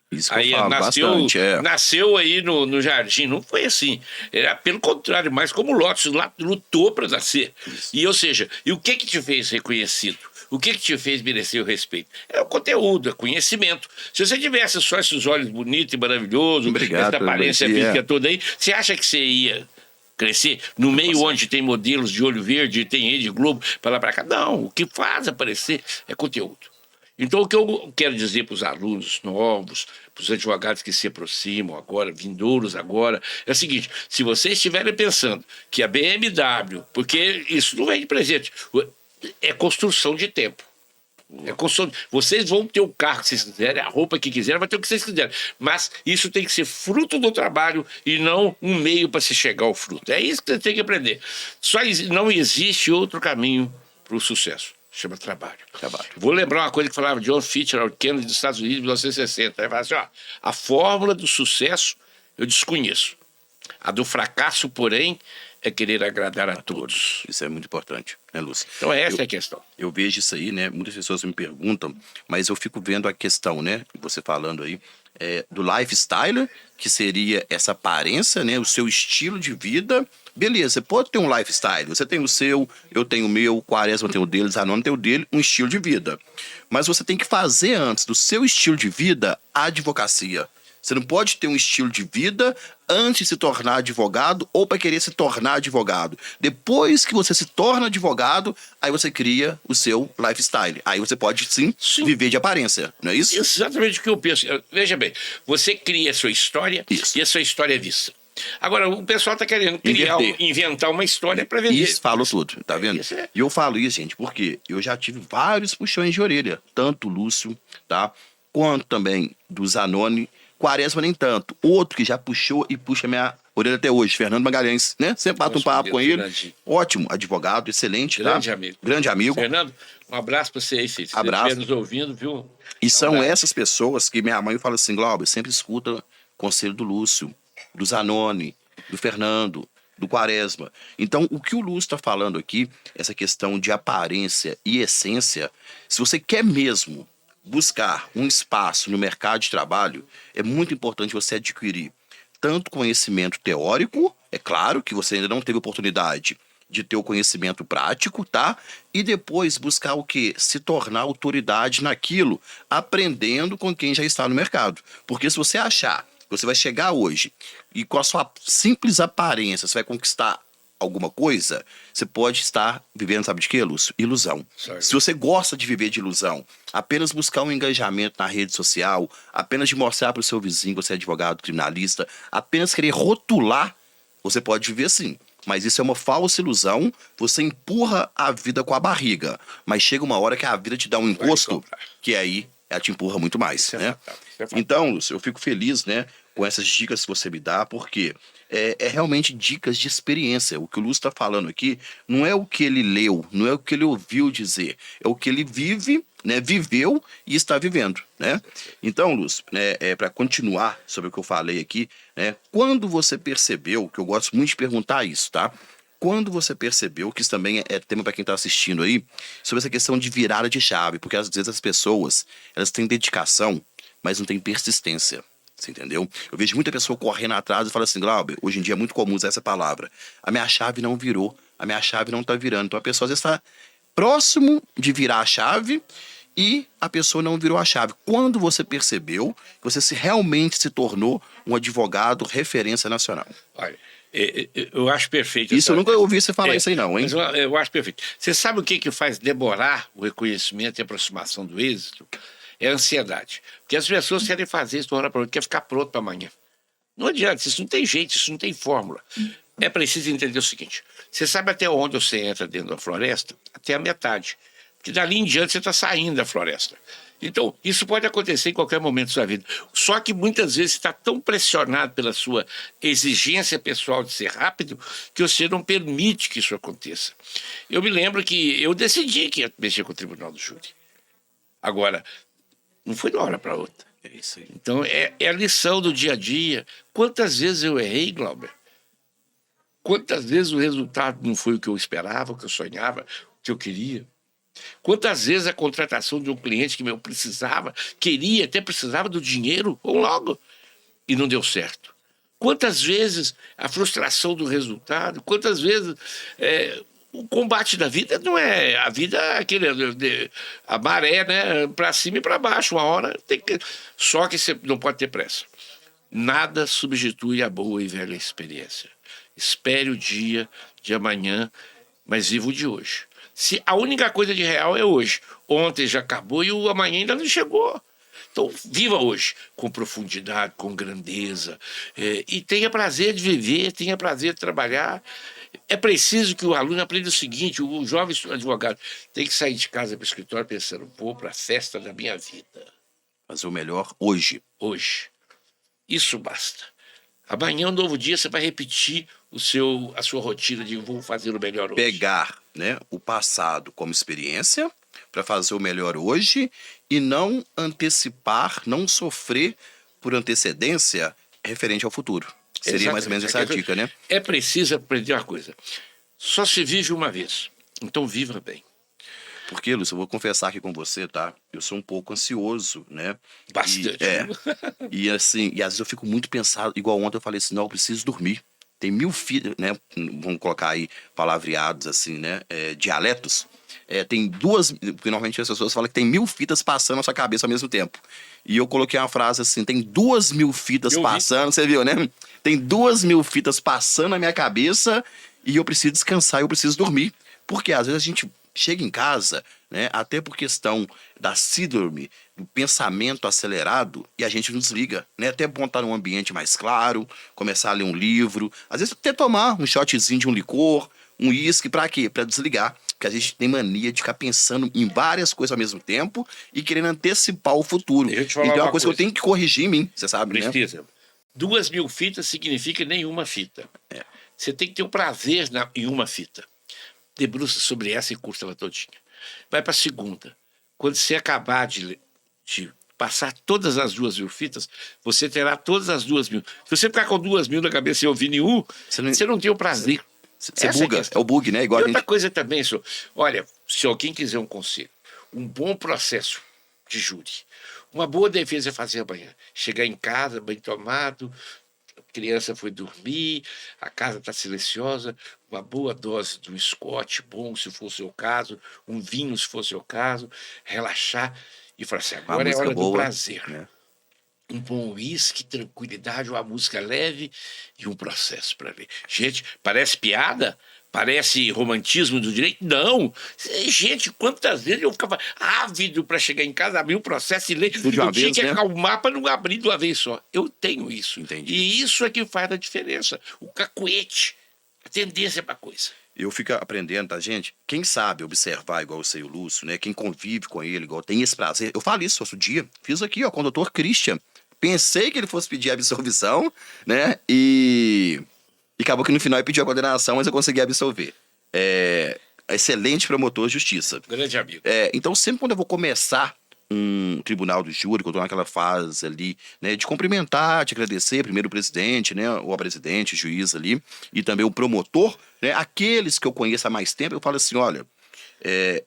Isso que eu falo bastante, nasceu aí no jardim, não foi assim. Era pelo contrário, mais como Lotus lutou para nascer. E, ou seja, e o que te fez reconhecido? O que te fez merecer o respeito? É o conteúdo, é conhecimento. Se você tivesse só esses olhos bonitos e maravilhosos, essa aparência física toda aí, você acha que você ia crescer no meio onde tem modelos de olho verde, tem Rede Globo, para lá para cá? Não, o que faz aparecer é conteúdo. Então, o que eu quero dizer para os alunos novos, os advogados que se aproximam agora, vindouros agora, é o seguinte: se vocês estiverem pensando que a BMW, porque isso não vem de presente, é construção de tempo. É construção. Vocês vão ter o carro que vocês quiserem, a roupa que quiserem, vai ter o que vocês quiserem. Mas isso tem que ser fruto do trabalho e não um meio para se chegar ao fruto. É isso que você tem que aprender. Não existe outro caminho para o sucesso. Chama trabalho. Vou lembrar uma coisa que falava John Fitzgerald Kennedy dos Estados Unidos em 1960. Ele fala assim: ó, a fórmula do sucesso eu desconheço. A do fracasso, porém, é querer agradar a todos. Isso é muito importante, né, Lúcio? Então essa é a questão. Eu vejo isso aí, né? Muitas pessoas me perguntam, mas eu fico vendo a questão, né? Você falando aí, do lifestyle, que seria essa aparência, né? O seu estilo de vida. Beleza, você pode ter um lifestyle. Você tem o seu, eu tenho o meu, o Quaresma tem o dele, o Zanoni tem o dele, um estilo de vida. Mas você tem que fazer antes do seu estilo de vida a advocacia. Você não pode ter um estilo de vida antes de se tornar advogado ou para querer se tornar advogado. Depois que você se torna advogado, aí você cria o seu lifestyle. Aí você pode, sim. Viver de aparência, não é isso? Exatamente o que eu penso. Veja bem, você cria a sua história e a sua história é vista. Agora, o pessoal está querendo inventar uma história para vender. Isso, falou tudo, tá vendo? E eu falo isso, gente, porque eu já tive vários puxões de orelha. Tanto o Lúcio, tá? Quanto também do Zanoni. Quaresma nem tanto. Outro que já puxou e puxa minha orelha até hoje, Fernando Magalhães, né? Sempre bato um papo com ele. Ótimo, advogado, excelente, grande tá? amigo. Grande amigo. Fernando, um abraço pra você aí, filho. Se abraço. você estiver nos ouvindo, viu? E são essas pessoas que minha mãe fala assim: Glauber, sempre escuta conselho do Lúcio, do Zanoni, do Fernando, do Quaresma. Então, o que o Lúcio está falando aqui, essa questão de aparência e essência, se você quer mesmo buscar um espaço no mercado de trabalho, é muito importante você adquirir tanto conhecimento teórico, é claro que você ainda não teve oportunidade de ter o conhecimento prático, tá? E depois buscar o quê? Se tornar autoridade naquilo, aprendendo com quem já está no mercado. Porque se você achar que você vai chegar hoje e com a sua simples aparência você vai conquistar alguma coisa, você pode estar vivendo, sabe de quê, Lúcio? Ilusão. Se você gosta de viver de ilusão, apenas buscar um engajamento na rede social, apenas de mostrar para o seu vizinho que você é advogado criminalista, apenas querer rotular, você pode viver sim. Mas isso é uma falsa ilusão, você empurra a vida com a barriga, mas chega uma hora que a vida te dá um encosto, que aí ela te empurra muito mais, né? Então, Lúcio, eu fico feliz, né, com essas dicas que você me dá, porque é realmente dicas de experiência. O que o Lúcio está falando aqui não é o que ele leu, não é o que ele ouviu dizer, é o que ele vive, né, viveu e está vivendo, né? Então, Lúcio, para continuar sobre o que eu falei aqui, né, quando você percebeu, que eu gosto muito de perguntar isso, tá? Quando você percebeu, que isso também é tema para quem está assistindo aí, sobre essa questão de virada de chave, porque às vezes as pessoas, elas têm dedicação, mas não têm persistência. Você entendeu? Eu vejo muita pessoa correndo atrás e fala assim: Glauber, hoje em dia é muito comum usar essa palavra. A minha chave não virou, a minha chave não está virando. Então a pessoa às vezes está próximo de virar a chave e a pessoa não virou a chave. Quando você percebeu que você realmente se tornou um advogado referência nacional? Olha, eu acho perfeito. Isso eu nunca ouvi você falar isso aí não, hein? Mas eu acho perfeito. Você sabe o que faz demorar o reconhecimento e a aproximação do êxito? É a ansiedade. Porque as pessoas querem fazer isso de uma hora para outra, quer ficar pronto para amanhã. Não adianta, isso não tem jeito, isso não tem fórmula. É preciso entender o seguinte: você sabe até onde você entra dentro da floresta? Até a metade. Porque dali em diante você está saindo da floresta. Então, isso pode acontecer em qualquer momento da sua vida. Só que muitas vezes você está tão pressionado pela sua exigência pessoal de ser rápido que você não permite que isso aconteça. Eu me lembro que eu decidi que ia mexer com o Tribunal do Júri. Agora, não foi de uma hora para outra. É isso aí. Então, é a lição do dia a dia. Quantas vezes eu errei, Glauber? Quantas vezes o resultado não foi o que eu esperava, o que eu sonhava, o que eu queria? Quantas vezes a contratação de um cliente que eu precisava, queria, até precisava do dinheiro, ou logo, e não deu certo? Quantas vezes a frustração do resultado, quantas vezes o combate da vida não é... A vida é a maré, né? Para cima e para baixo, uma hora tem que... Só que você não pode ter pressa. Nada substitui a boa e velha experiência. Espere o dia de amanhã, mas viva o de hoje. Se a única coisa de real é hoje. Ontem já acabou e o amanhã ainda não chegou. Então, viva hoje com profundidade, com grandeza, e tenha prazer de viver, tenha prazer de trabalhar. É preciso que o aluno aprenda o seguinte: o jovem advogado tem que sair de casa para o escritório pensando, vou para a festa da minha vida, Fazer o melhor hoje. hoje. Isso basta. Amanhã é um novo dia, você vai repetir a sua rotina de vou fazer o melhor hoje. Pegar, né, o passado como experiência para fazer o melhor hoje e não antecipar, não sofrer por antecedência referente ao futuro. Seria mais ou menos essa a dica, né? É preciso aprender uma coisa. Só se vive uma vez. Então viva bem. Porque, Lúcio, eu vou confessar aqui com você, tá? Eu sou um pouco ansioso, né? Bastante. E assim, e às vezes eu fico muito pensado, igual ontem eu falei assim, não, eu preciso dormir. Tem 1000 fitas, né? Vamos colocar aí palavreados assim, né? Dialetos. Tem duas, porque normalmente as pessoas falam que tem 1000 fitas passando na sua cabeça ao mesmo tempo. E eu coloquei uma frase assim, tem 2000 fitas passando, você viu, né? Tem 2000 fitas passando na minha cabeça e eu preciso descansar, eu preciso dormir. Porque às vezes a gente chega em casa, né, até por questão da síndrome do pensamento acelerado, e a gente não desliga, né? Até bom estar num ambiente mais claro, começar a ler um livro, às vezes até tomar um shotzinho de um licor, um uísque, pra quê? Pra desligar. Porque a gente tem mania de ficar pensando em várias coisas ao mesmo tempo e querendo antecipar o futuro. Deixa eu te falar Então é uma uma coisa que eu tenho que corrigir em mim, você sabe, né? Precisa. 2000 fitas significa nenhuma fita. Você tem que ter o prazer em uma fita. Debruça sobre essa e curta ela todinha. Vai para a segunda. Quando você acabar de passar todas as 2000 fitas, você terá todas as 2000. Se você ficar com 2000 na cabeça e ouvir nenhum, você não tem o prazer. Você buga, é o bug, né? Igual e outra coisa também, senhor. Olha, se alguém quiser um conselho, um bom processo de júri, uma boa defesa é fazer amanhã. Chegar em casa, bem tomado, a criança foi dormir, a casa está silenciosa, uma boa dose de um Scott bom, se for o seu caso, um vinho, se for o seu caso, relaxar e falar assim, agora é hora do prazer. Né? Um bom uísque, tranquilidade, uma música leve e um processo para ler. Gente, parece piada? Parece romantismo do direito? Não! Gente, quantas vezes eu ficava ávido para chegar em casa, abrir o processo e ler. Eu tinha que acalmar para não abrir de uma vez só. Eu tenho isso. Entendi. E isso é que faz a diferença. O cacuete, a tendência para coisa. Eu fico aprendendo, tá, gente? Quem sabe observar igual eu sei o Lúcio, né? Quem convive com ele, igual tem esse prazer. Eu falo isso outro dia. Fiz aqui, ó, com o doutor Christian. Pensei que ele fosse pedir absolvição, né? E acabou que no final ele pediu a condenação, mas eu consegui absolver. Excelente promotor de justiça. Grande amigo. Então, sempre quando eu vou começar um tribunal do júri, quando eu tô naquela fase ali, né, de cumprimentar, de agradecer primeiro o presidente, né, ou a presidente, o juiz ali, e também o promotor, né, aqueles que eu conheço há mais tempo, eu falo assim, olha,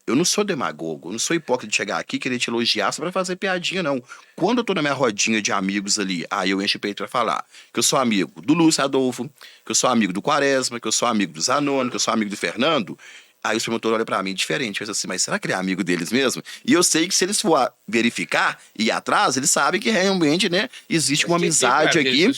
eu não sou demagogo, eu não sou hipócrita de chegar aqui e querer te elogiar só pra fazer piadinha, não. Quando eu tô na minha rodinha de amigos ali, aí eu encho o peito pra falar que eu sou amigo do Lúcio Adolfo, que eu sou amigo do Quaresma, que eu sou amigo do Zanoni, que eu sou amigo do Fernando. Aí o promotor olha pra mim diferente, pensa assim, mas será que ele é amigo deles mesmo? E eu sei que se eles for verificar e ir atrás, eles sabem que realmente, né, existe uma amizade aqui.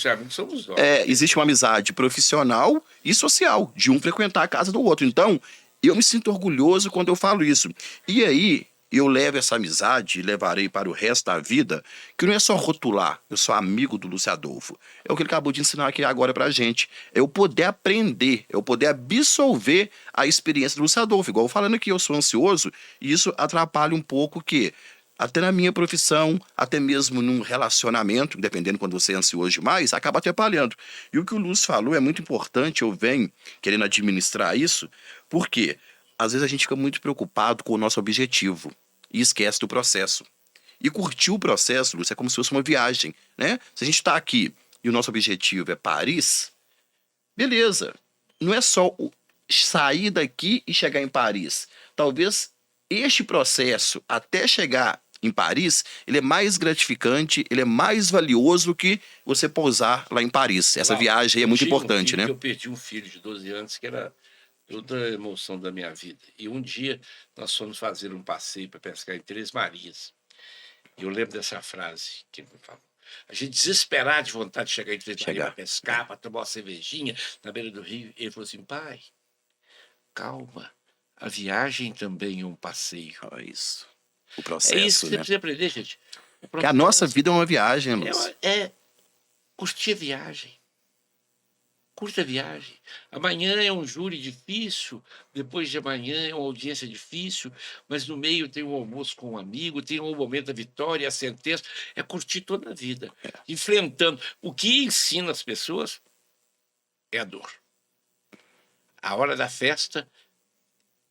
Existe uma amizade profissional e social, de um frequentar a casa do outro. Então, eu me sinto orgulhoso quando eu falo isso. E aí, eu levo essa amizade e levarei para o resto da vida, que não é só rotular, eu sou amigo do Lúcio Adolfo. É o que ele acabou de ensinar aqui agora pra gente. É eu poder aprender, eu poder absorver a experiência do Lúcio Adolfo. Igual eu falando aqui, eu sou ansioso, e isso atrapalha um pouco o quê? Até na minha profissão, até mesmo num relacionamento, dependendo quando você é ansioso demais, acaba atrapalhando. E o que o Lúcio falou é muito importante, eu venho querendo administrar isso, porque às vezes a gente fica muito preocupado com o nosso objetivo e esquece do processo. E curtir o processo, Lúcio, é como se fosse uma viagem, né? Se a gente está aqui e o nosso objetivo é Paris, beleza. Não é só sair daqui e chegar em Paris. Talvez este processo até chegar em Paris, ele é mais gratificante, ele é mais valioso do que você pousar lá em Paris. Essa viagem aí é muito importante, né? Eu perdi um filho de 12 anos que era toda a emoção da minha vida. E um dia nós fomos fazer um passeio para pescar em Três Marias. E eu lembro dessa frase que ele me falou. A gente desesperado de vontade de chegar em Três Marias para pescar, para tomar uma cervejinha na beira do rio. Ele falou assim, pai, calma, a viagem também é um passeio. Isso. O processo, É isso que você né? precisa aprender, gente. Que a nossa vida é uma viagem, Lúcio. É curtir a viagem. Curta a viagem. Amanhã é um júri difícil, depois de amanhã é uma audiência difícil, mas no meio tem um almoço com um amigo, tem um momento da vitória, a sentença. É curtir toda a vida, enfrentando. O que ensina as pessoas é a dor. A hora da festa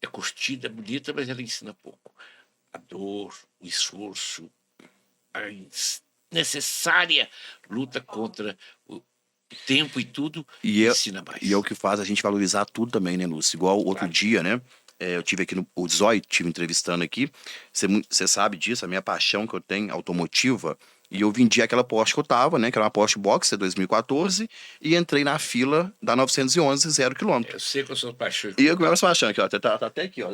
é curtida, é bonita, mas ela ensina pouco. A dor, o esforço, a necessária luta contra o tempo e tudo ensina mais. E é o que faz a gente valorizar tudo também, né, Lúcio? Igual outro dia, né? Eu tive aqui o Zói, tive entrevistando aqui. Você sabe disso, a minha paixão que eu tenho automotiva. E eu vendi aquela Porsche que eu tava, né? Que era uma Porsche Boxer 2014. E entrei na fila da 911, 0 km. Eu sei que eu sou paixão. E eu começo achando aqui, ó. Tá até aqui, ó.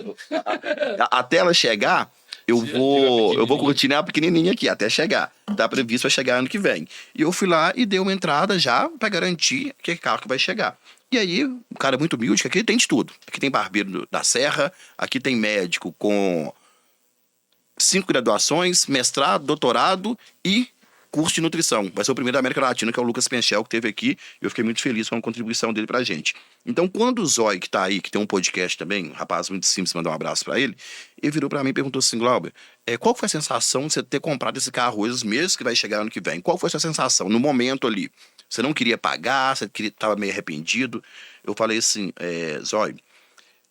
Até ela chegar, eu vou curtir ela pequenininha aqui, até chegar. Tá previsto pra chegar ano que vem. E eu fui lá e dei uma entrada já pra garantir que é carro que vai chegar. E aí, um cara muito humilde, que aqui tem de tudo. Aqui tem barbeiro da Serra, aqui tem médico com 5 graduações, mestrado, doutorado e curso de nutrição. Vai ser o primeiro da América Latina, que é o Lucas Penchel, que teve aqui. E eu fiquei muito feliz com a contribuição dele pra gente. Então, quando o Zói, que tá aí, que tem um podcast também, um rapaz muito simples, mandou um abraço pra ele, ele virou pra mim e perguntou assim, Glauber, qual foi a sensação de você ter comprado esse carro hoje, mesmo que vai chegar ano que vem? Qual foi a sua sensação no momento ali? Você não queria pagar, você estava meio arrependido? Eu falei assim, Zói,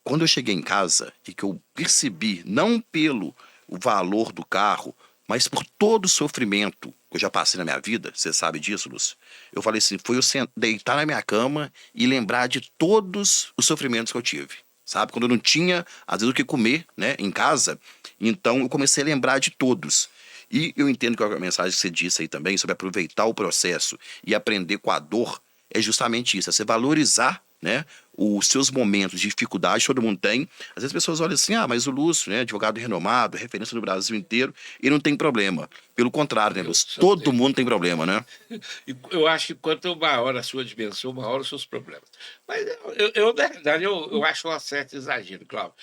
quando eu cheguei em casa e que eu percebi, não pelo o valor do carro, mas por todo o sofrimento que eu já passei na minha vida, você sabe disso, Lúcio? Eu falei assim, foi eu deitar na minha cama e lembrar de todos os sofrimentos que eu tive, sabe? Quando eu não tinha, às vezes, o que comer, né, em casa, então eu comecei a lembrar de todos. E eu entendo que a mensagem que você disse aí também, sobre aproveitar o processo e aprender com a dor, é justamente isso, é você valorizar, né, os seus momentos de dificuldade, todo mundo tem. Às vezes as pessoas olham assim, mas o Lúcio, né, advogado renomado, referência no Brasil inteiro, e não tem problema. Pelo contrário, né, Lúcio? Todo mundo tem problema, né? Eu acho que quanto maior a sua dimensão, maior os seus problemas. Mas na verdade, eu acho um certo exagero, Cláudio.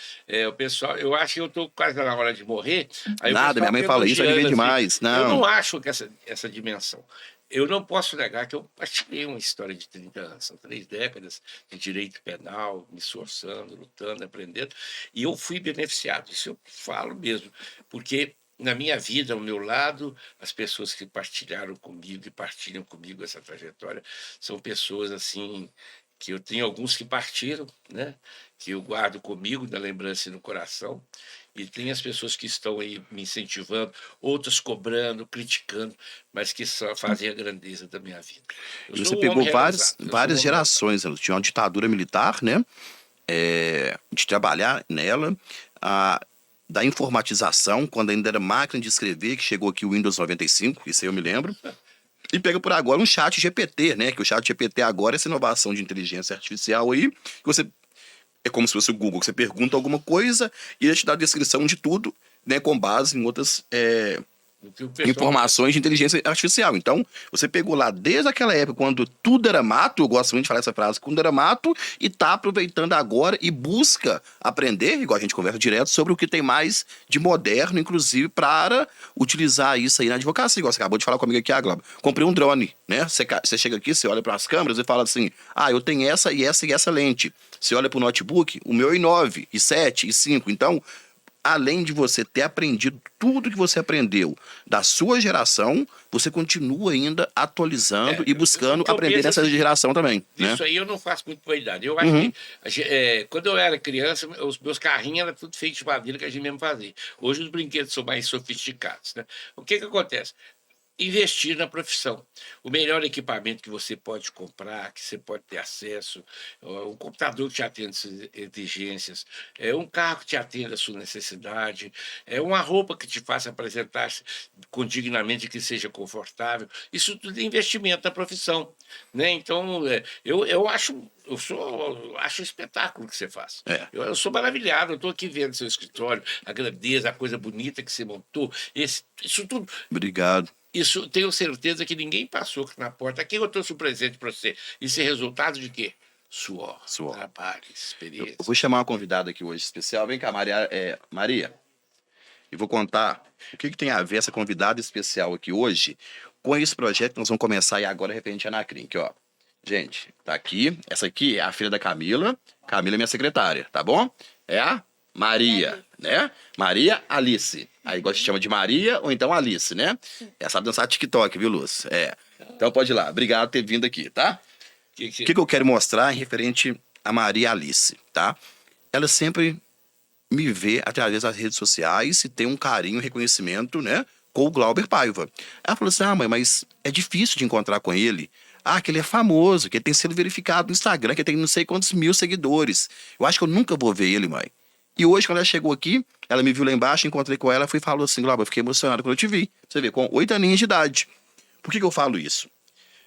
O pessoal, eu acho que eu estou quase na hora de morrer. Aí Nada, minha mãe fala isso, vai viver demais. Não. Eu não acho que essa dimensão. Eu não posso negar que eu partilhei uma história de 30 anos, são 3 décadas de direito penal, me esforçando, lutando, aprendendo, e eu fui beneficiado, isso eu falo mesmo, porque na minha vida, ao meu lado, as pessoas que partilharam comigo e partilham comigo essa trajetória são pessoas assim que eu tenho alguns que partiram, né? Que eu guardo comigo na lembrança e no coração, e tem as pessoas que estão aí me incentivando, outras cobrando, criticando, mas que só fazem a grandeza da minha vida. E você pegou várias gerações, né? Tinha uma ditadura militar, né? De trabalhar nela, da informatização, quando ainda era máquina de escrever, que chegou aqui o Windows 95, isso aí eu me lembro. E pega por agora um chat GPT, né? Que o chat GPT agora é essa inovação de inteligência artificial aí, que você... É como se fosse o Google, que você pergunta alguma coisa e ele te dá a descrição de tudo, né? Com base em outras informações de inteligência artificial. Então, você pegou lá desde aquela época, quando tudo era mato, eu gosto muito de falar essa frase, quando era mato, e tá aproveitando agora e busca aprender, igual a gente conversa direto, sobre o que tem mais de moderno, inclusive, para utilizar isso aí na advocacia. Igual você acabou de falar comigo aqui, Glauber. Comprei um drone, né? Você chega aqui, você olha para as câmeras e fala assim, eu tenho essa e essa e essa lente. Você olha para o notebook, o meu é i9, i7, i5. Então, além de você ter aprendido tudo que você aprendeu da sua geração, você continua ainda atualizando e buscando aprender nessa geração também. Isso, né? Aí eu não faço muito vaidade. Eu acho que quando eu era criança, os meus carrinhos eram tudo feito de madeira que a gente mesmo fazia. Hoje os brinquedos são mais sofisticados, né? O que acontece? Investir na profissão. O melhor equipamento que você pode comprar, que você pode ter acesso, um computador que te atende às suas exigências, um carro que te atende à sua necessidade, uma roupa que te faça apresentar-se dignamente, que seja confortável. Isso tudo é investimento na profissão, né? Então, eu acho espetáculo o que você faz. Eu sou maravilhado, eu estou aqui vendo seu escritório, a grandeza, a coisa bonita que você montou, isso tudo. Obrigado. Isso, tenho certeza que ninguém passou na porta. Aqui eu trouxe um presente para você. Isso é resultado de quê? Suor. Trabalho, experiência. Eu vou chamar uma convidada aqui hoje especial. Vem cá, Maria. Maria, e vou contar o que tem a ver essa convidada especial aqui hoje com esse projeto que nós vamos começar aí agora referente a Anacrim, aqui, ó. Gente, tá aqui. Essa aqui é a filha da Camila. Camila é minha secretária, tá bom? É a Maria, né? Maria Alice. Aí gosta de chama de Maria ou então Alice, né? Ela sabe dançar TikTok, viu, Luz? É. Então pode ir lá. Obrigado por ter vindo aqui, tá? O que eu quero mostrar em referente a Maria Alice, tá? Ela sempre me vê através das redes sociais e tem um carinho, reconhecimento, né? Com o Glauber Paiva. Ela falou assim: ah, mãe, mas é difícil de encontrar com ele. Ah, que ele é famoso, que ele tem sido verificado no Instagram, que ele tem não sei quantos mil seguidores. Eu acho que eu nunca vou ver ele, mãe. E hoje, quando ela chegou aqui, ela me viu lá embaixo, encontrei com ela, fui e falou assim: Glauber, eu fiquei emocionado quando eu te vi. Você vê, com 8 aninhos de idade. Por que eu falo isso?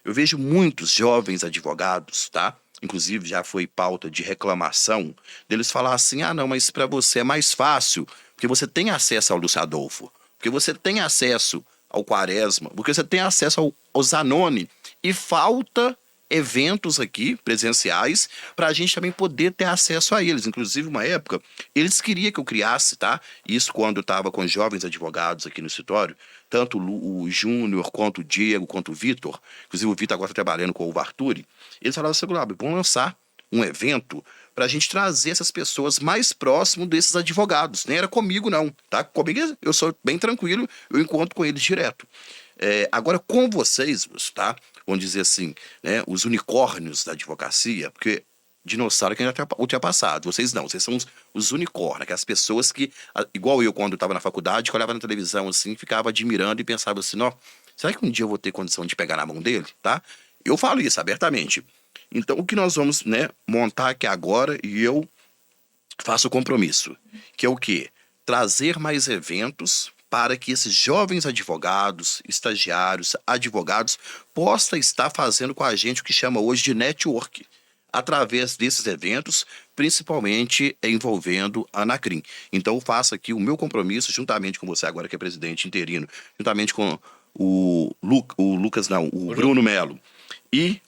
Eu vejo muitos jovens advogados, tá? Inclusive já foi pauta de reclamação, deles falar assim: ah, não, mas para você é mais fácil, porque você tem acesso ao Lúcio Adolfo, porque você tem acesso ao Quaresma, porque você tem acesso ao Zanoni, e falta eventos aqui presenciais para a gente também poder ter acesso a eles. Inclusive, uma época, eles queriam que eu criasse, tá? Isso quando eu estava com jovens advogados aqui no escritório, tanto o Júnior, quanto o Diego, quanto o Vitor. Inclusive, o Vitor agora está trabalhando com o Arturi. Eles falavam assim: vamos lançar um evento para a gente trazer essas pessoas mais próximo desses advogados. Nem era comigo, não, tá? Comigo eu sou bem tranquilo, eu encontro com eles direto. Agora, com vocês, tá? Vamos dizer assim, né? Os unicórnios da advocacia, porque dinossauro que ainda está ultrapassado. Vocês não, vocês são os unicórnios, aquelas pessoas que, igual eu quando estava na faculdade, que olhava na televisão assim, ficava admirando e pensava assim: ó, será que um dia eu vou ter condição de pegar na mão dele, tá? Eu falo isso abertamente. Então, o que nós vamos, né, montar aqui agora, e eu faço o compromisso, que é o quê? Trazer mais eventos para que esses jovens advogados, estagiários, advogados, possam estar fazendo com a gente o que chama hoje de network, através desses eventos, principalmente envolvendo a Anacrim. Então, eu faço aqui o meu compromisso, juntamente com você agora que é presidente interino, juntamente com o Lucas, não, o Bruno Melo e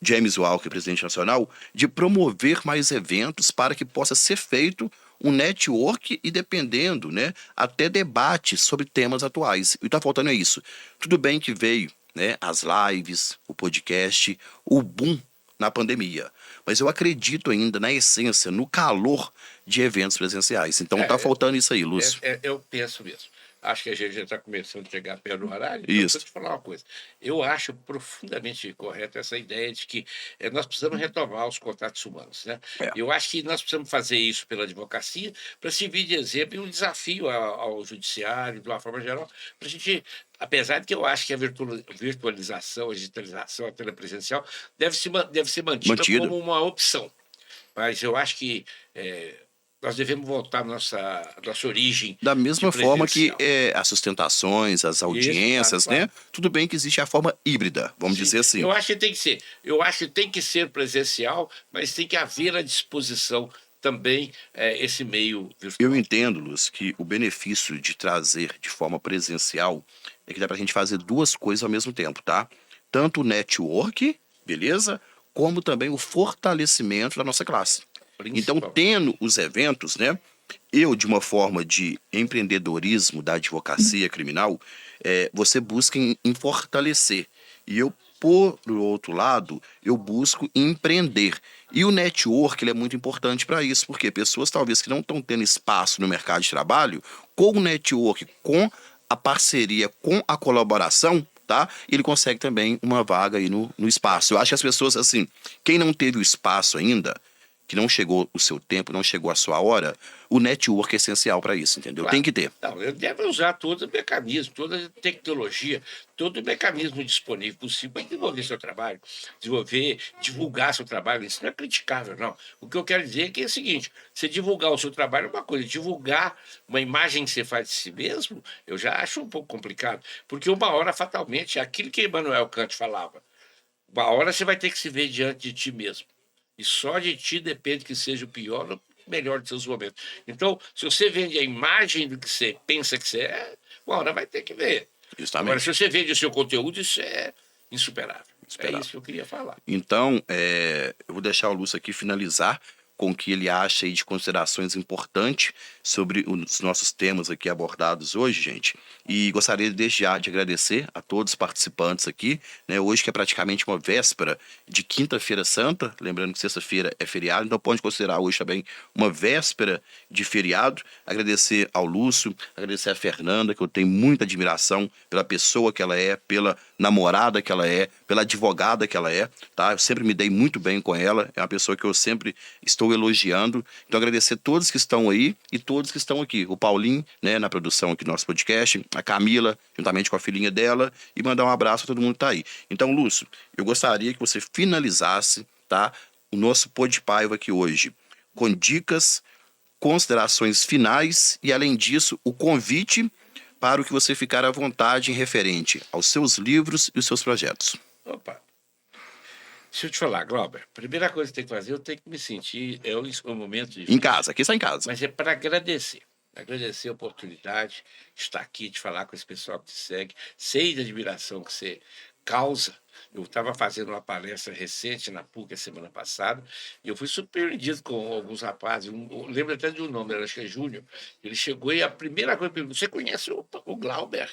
James Walker, presidente nacional, de promover mais eventos para que possa ser feito um network e, dependendo, né, até debates sobre temas atuais. E está faltando é isso. Tudo bem que veio, né, as lives, o podcast, o boom na pandemia. Mas eu acredito ainda na essência, no calor de eventos presenciais. Então está faltando isso aí, Lúcio. Eu penso mesmo. Acho que a gente já está começando a chegar perto do horário. Então, Isso. deixa eu te falar uma coisa. Eu acho profundamente correto essa ideia de que nós precisamos retomar os contatos humanos, né? É. Eu acho que nós precisamos fazer isso pela advocacia para servir de exemplo e um desafio ao judiciário, de uma forma geral, para a gente, apesar de que eu acho que a virtualização, a digitalização, a telepresencial deve ser mantida como uma opção. Mas eu acho que nós devemos voltar à nossa origem. Da mesma forma que as sustentações, as audiências, claro. Né? Tudo bem que existe a forma híbrida, vamos dizer assim. Eu acho que tem que ser. Eu acho que tem que ser presencial, mas tem que haver à disposição também esse meio virtual. Eu entendo, Luz, que o benefício de trazer de forma presencial é que dá pra gente fazer duas coisas ao mesmo tempo, tá? Tanto o network, beleza? Como também o fortalecimento da nossa classe. Então, tendo os eventos, né? Eu, de uma forma de empreendedorismo da advocacia criminal, você busca em fortalecer. E eu, por outro lado, eu busco empreender. E o network ele é muito importante para isso, porque pessoas talvez que não estão tendo espaço no mercado de trabalho, com o network, com a parceria, com a colaboração, tá? Ele consegue também uma vaga aí no espaço. Eu acho que as pessoas, assim, quem não teve o espaço ainda, que não chegou o seu tempo, não chegou a sua hora, o network é essencial para isso, entendeu? Claro. Tem que ter. Não, deve usar todo o mecanismo, toda a tecnologia, todo o mecanismo disponível possível para desenvolver seu trabalho, divulgar seu trabalho. Isso não é criticável, não. O que eu quero dizer é que é o seguinte: você divulgar o seu trabalho é uma coisa, divulgar uma imagem que você faz de si mesmo, eu já acho um pouco complicado, porque uma hora, fatalmente, é aquilo que Immanuel Kant falava, uma hora você vai ter que se ver diante de ti mesmo. E só de ti depende que seja o pior ou o melhor de seus momentos. Então, se você vende a imagem do que você pensa que você é, uma hora vai ter que ver. Justamente. Agora, se você vende o seu conteúdo, isso é insuperável. É isso que eu queria falar. Então, eu vou deixar o Lúcio aqui finalizar com o que ele acha aí de considerações importantes sobre os nossos temas aqui abordados hoje, gente. E gostaria desde já de agradecer a todos os participantes aqui, né? Hoje que é praticamente uma véspera de Quinta-feira Santa, lembrando que sexta-feira é feriado, então pode considerar hoje também uma véspera de feriado. Agradecer ao Lúcio, agradecer a Fernanda, que eu tenho muita admiração pela pessoa que ela é, pela namorada que ela é, pela advogada que ela é, tá? Eu sempre me dei muito bem com ela, é uma pessoa que eu sempre estou elogiando. Então agradecer a todos que estão aí e todos que estão aqui. O Paulinho, né, na produção aqui do nosso podcast, a Camila, juntamente com a filhinha dela, e mandar um abraço a todo mundo que tá aí. Então, Lúcio, eu gostaria que você finalizasse, tá, o nosso Pod Paiva aqui hoje, com dicas, considerações finais e, além disso, o convite para o que você ficar à vontade em referente aos seus livros e os seus projetos. Opa! Deixa eu te falar, Glauber. Primeira coisa que tem que fazer, eu tenho que me sentir, o momento de... Em casa, aqui está em casa. Mas é para agradecer. Agradecer a oportunidade de estar aqui, de falar com esse pessoal que te segue. Sei da admiração que você causa. Eu estava fazendo uma palestra recente na PUC a semana passada e eu fui surpreendido com alguns rapazes. Eu lembro até de um nome, acho que é Júnior. Ele chegou e a primeira coisa perguntou: você conhece o Glauber?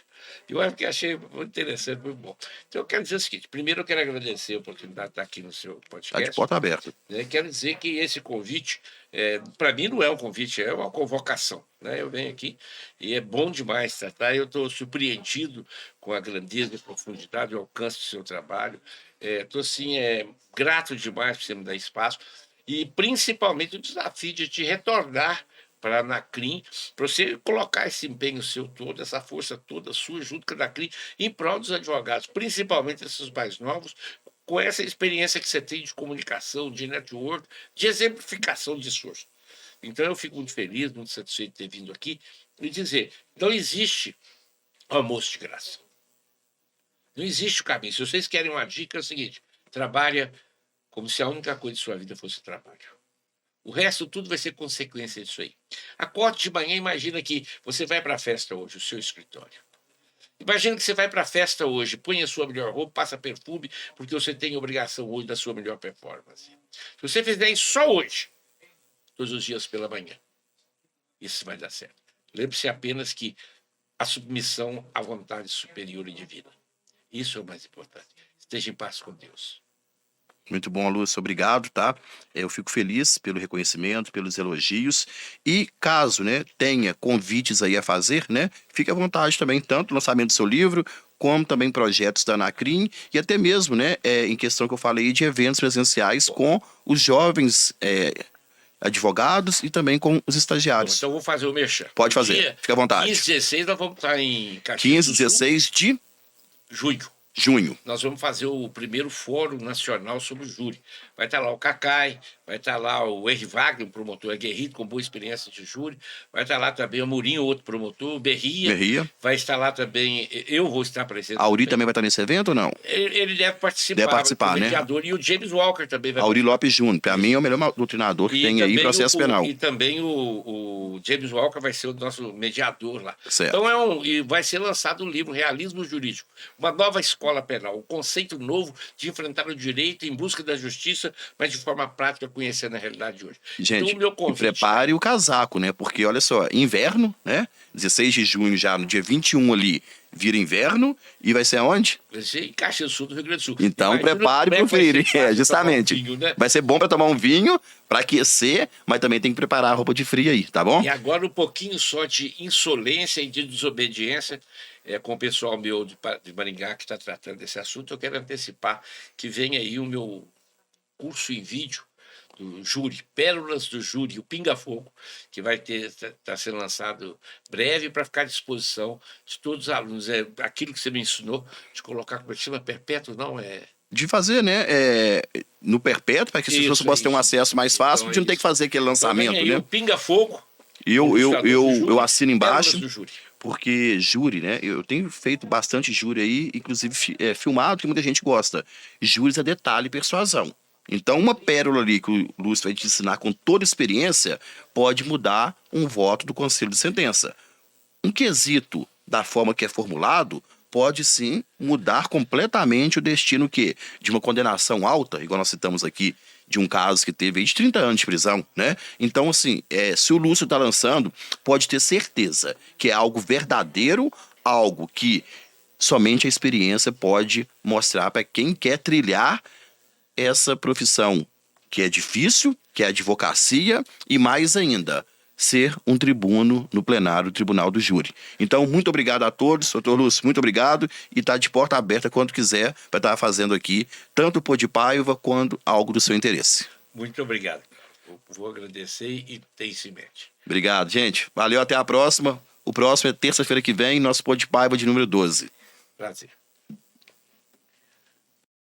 Eu acho que achei muito interessante, muito bom. Então eu quero dizer o seguinte: primeiro eu quero agradecer a oportunidade de estar aqui no seu podcast. Está de porta aberta. Quero dizer que esse convite, para mim, não é um convite, é uma convocação. Né? Eu venho aqui e é bom demais tratar. Eu estou surpreendido com a grandeza e profundidade e o alcance do seu trabalho. Estou, assim, grato demais por você me dar espaço e, principalmente, o desafio de te retornar para a Anacrim, para você colocar esse empenho seu todo, essa força toda sua, junto com a Anacrim, em prol dos advogados, principalmente esses mais novos, com essa experiência que você tem de comunicação, de network, de exemplificação de esforço. Então, eu fico muito feliz, muito satisfeito de ter vindo aqui e dizer: não existe almoço de graça. Não existe o caminho. Se vocês querem uma dica, é o seguinte: trabalha como se a única coisa de sua vida fosse o trabalho. O resto tudo vai ser consequência disso aí. Acorde de manhã, imagina que você vai para a festa hoje, o seu escritório. Imagina que você vai para a festa hoje, põe a sua melhor roupa, passa perfume, porque você tem obrigação hoje da sua melhor performance. Se você fizer isso só hoje, todos os dias pela manhã, isso vai dar certo. Lembre-se apenas que a submissão à vontade superior e divina. Isso é o mais importante. Esteja em paz com Deus. Muito bom, Lúcio, obrigado, tá? Eu fico feliz pelo reconhecimento, pelos elogios. E caso, né, tenha convites aí a fazer, né, fique à vontade também, tanto no lançamento do seu livro, como também projetos da Anacrim, e até mesmo, né, em questão que eu falei de eventos presenciais com os jovens advogados e também com os estagiários. Então, eu vou fazer o merchan. Pode fazer, fique à vontade. 15 e 16 nós vamos estar em Caxias 15 do e Sul. 16 de junho. Nós vamos fazer o primeiro Fórum Nacional sobre o Júri. Vai estar lá o Cacai, vai estar lá o R. Wagner, um promotor aguerrido, com boa experiência de júri. Vai estar lá também o Murinho, outro promotor, o Berria. Vai estar lá também, eu vou estar presente. A Auri também vai estar nesse evento ou não? Ele deve participar. Deve participar, né? Mediador. E o James Walker também vai Auri Lopes Júnior, para mim é o melhor doutrinador que tem aí em processo penal. E também o James Walker vai ser o nosso mediador lá. Certo. Então e vai ser lançado um livro, Realismo Jurídico, uma nova escola penal, um conceito novo de enfrentar o direito em busca da justiça, mas de forma prática, conhecendo a realidade de hoje. Gente, então, o meu convite... prepare o casaco, né? Porque, olha só, inverno, né? 16 de junho já, no dia 21 ali, vira inverno e vai ser aonde? Vai ser em Caxias do Sul, do Rio Grande do Sul. Então, prepare para o frio, justamente. Vinho, né? Vai ser bom para tomar um vinho, para aquecer, mas também tem que preparar a roupa de frio aí, tá bom? E agora um pouquinho só de insolência e de desobediência com o pessoal meu de Maringá que está tratando desse assunto. Eu quero antecipar que vem aí o meu curso em vídeo do júri, Pérolas do Júri, o Pinga Fogo, que vai estar sendo lançado breve para ficar à disposição de todos os alunos. É aquilo que você me ensinou, de colocar como é que chama, perpétuo, não é... De fazer, né, no perpétuo, para que as pessoas possam ter um acesso mais fácil, então, de não ter que fazer aquele lançamento, então, né? O Pinga Fogo. Eu assino embaixo, júri. Porque júri, né, eu tenho feito bastante júri aí, inclusive filmado, que muita gente gosta. Júris é detalhe e persuasão. Então, uma pérola ali que o Lúcio vai te ensinar com toda experiência pode mudar um voto do conselho de sentença. Um quesito da forma que é formulado pode sim mudar completamente o destino de uma condenação alta, igual nós citamos aqui, de um caso que teve aí de 30 anos de prisão, né? Então, assim, se o Lúcio está lançando, pode ter certeza que é algo verdadeiro, algo que somente a experiência pode mostrar para quem quer trilhar essa profissão, que é difícil, que é a advocacia, e mais ainda, ser um tribuno no plenário do Tribunal do Júri. Então, muito obrigado a todos, doutor Lúcio, muito obrigado, e está de porta aberta quando quiser para estar fazendo aqui tanto o Pô de Paiva quanto algo do seu interesse. Muito obrigado. Eu vou agradecer e tem isso em mente. Obrigado, gente. Valeu, até a próxima. O próximo é terça-feira que vem, nosso Pô de Paiva de número 12. Prazer.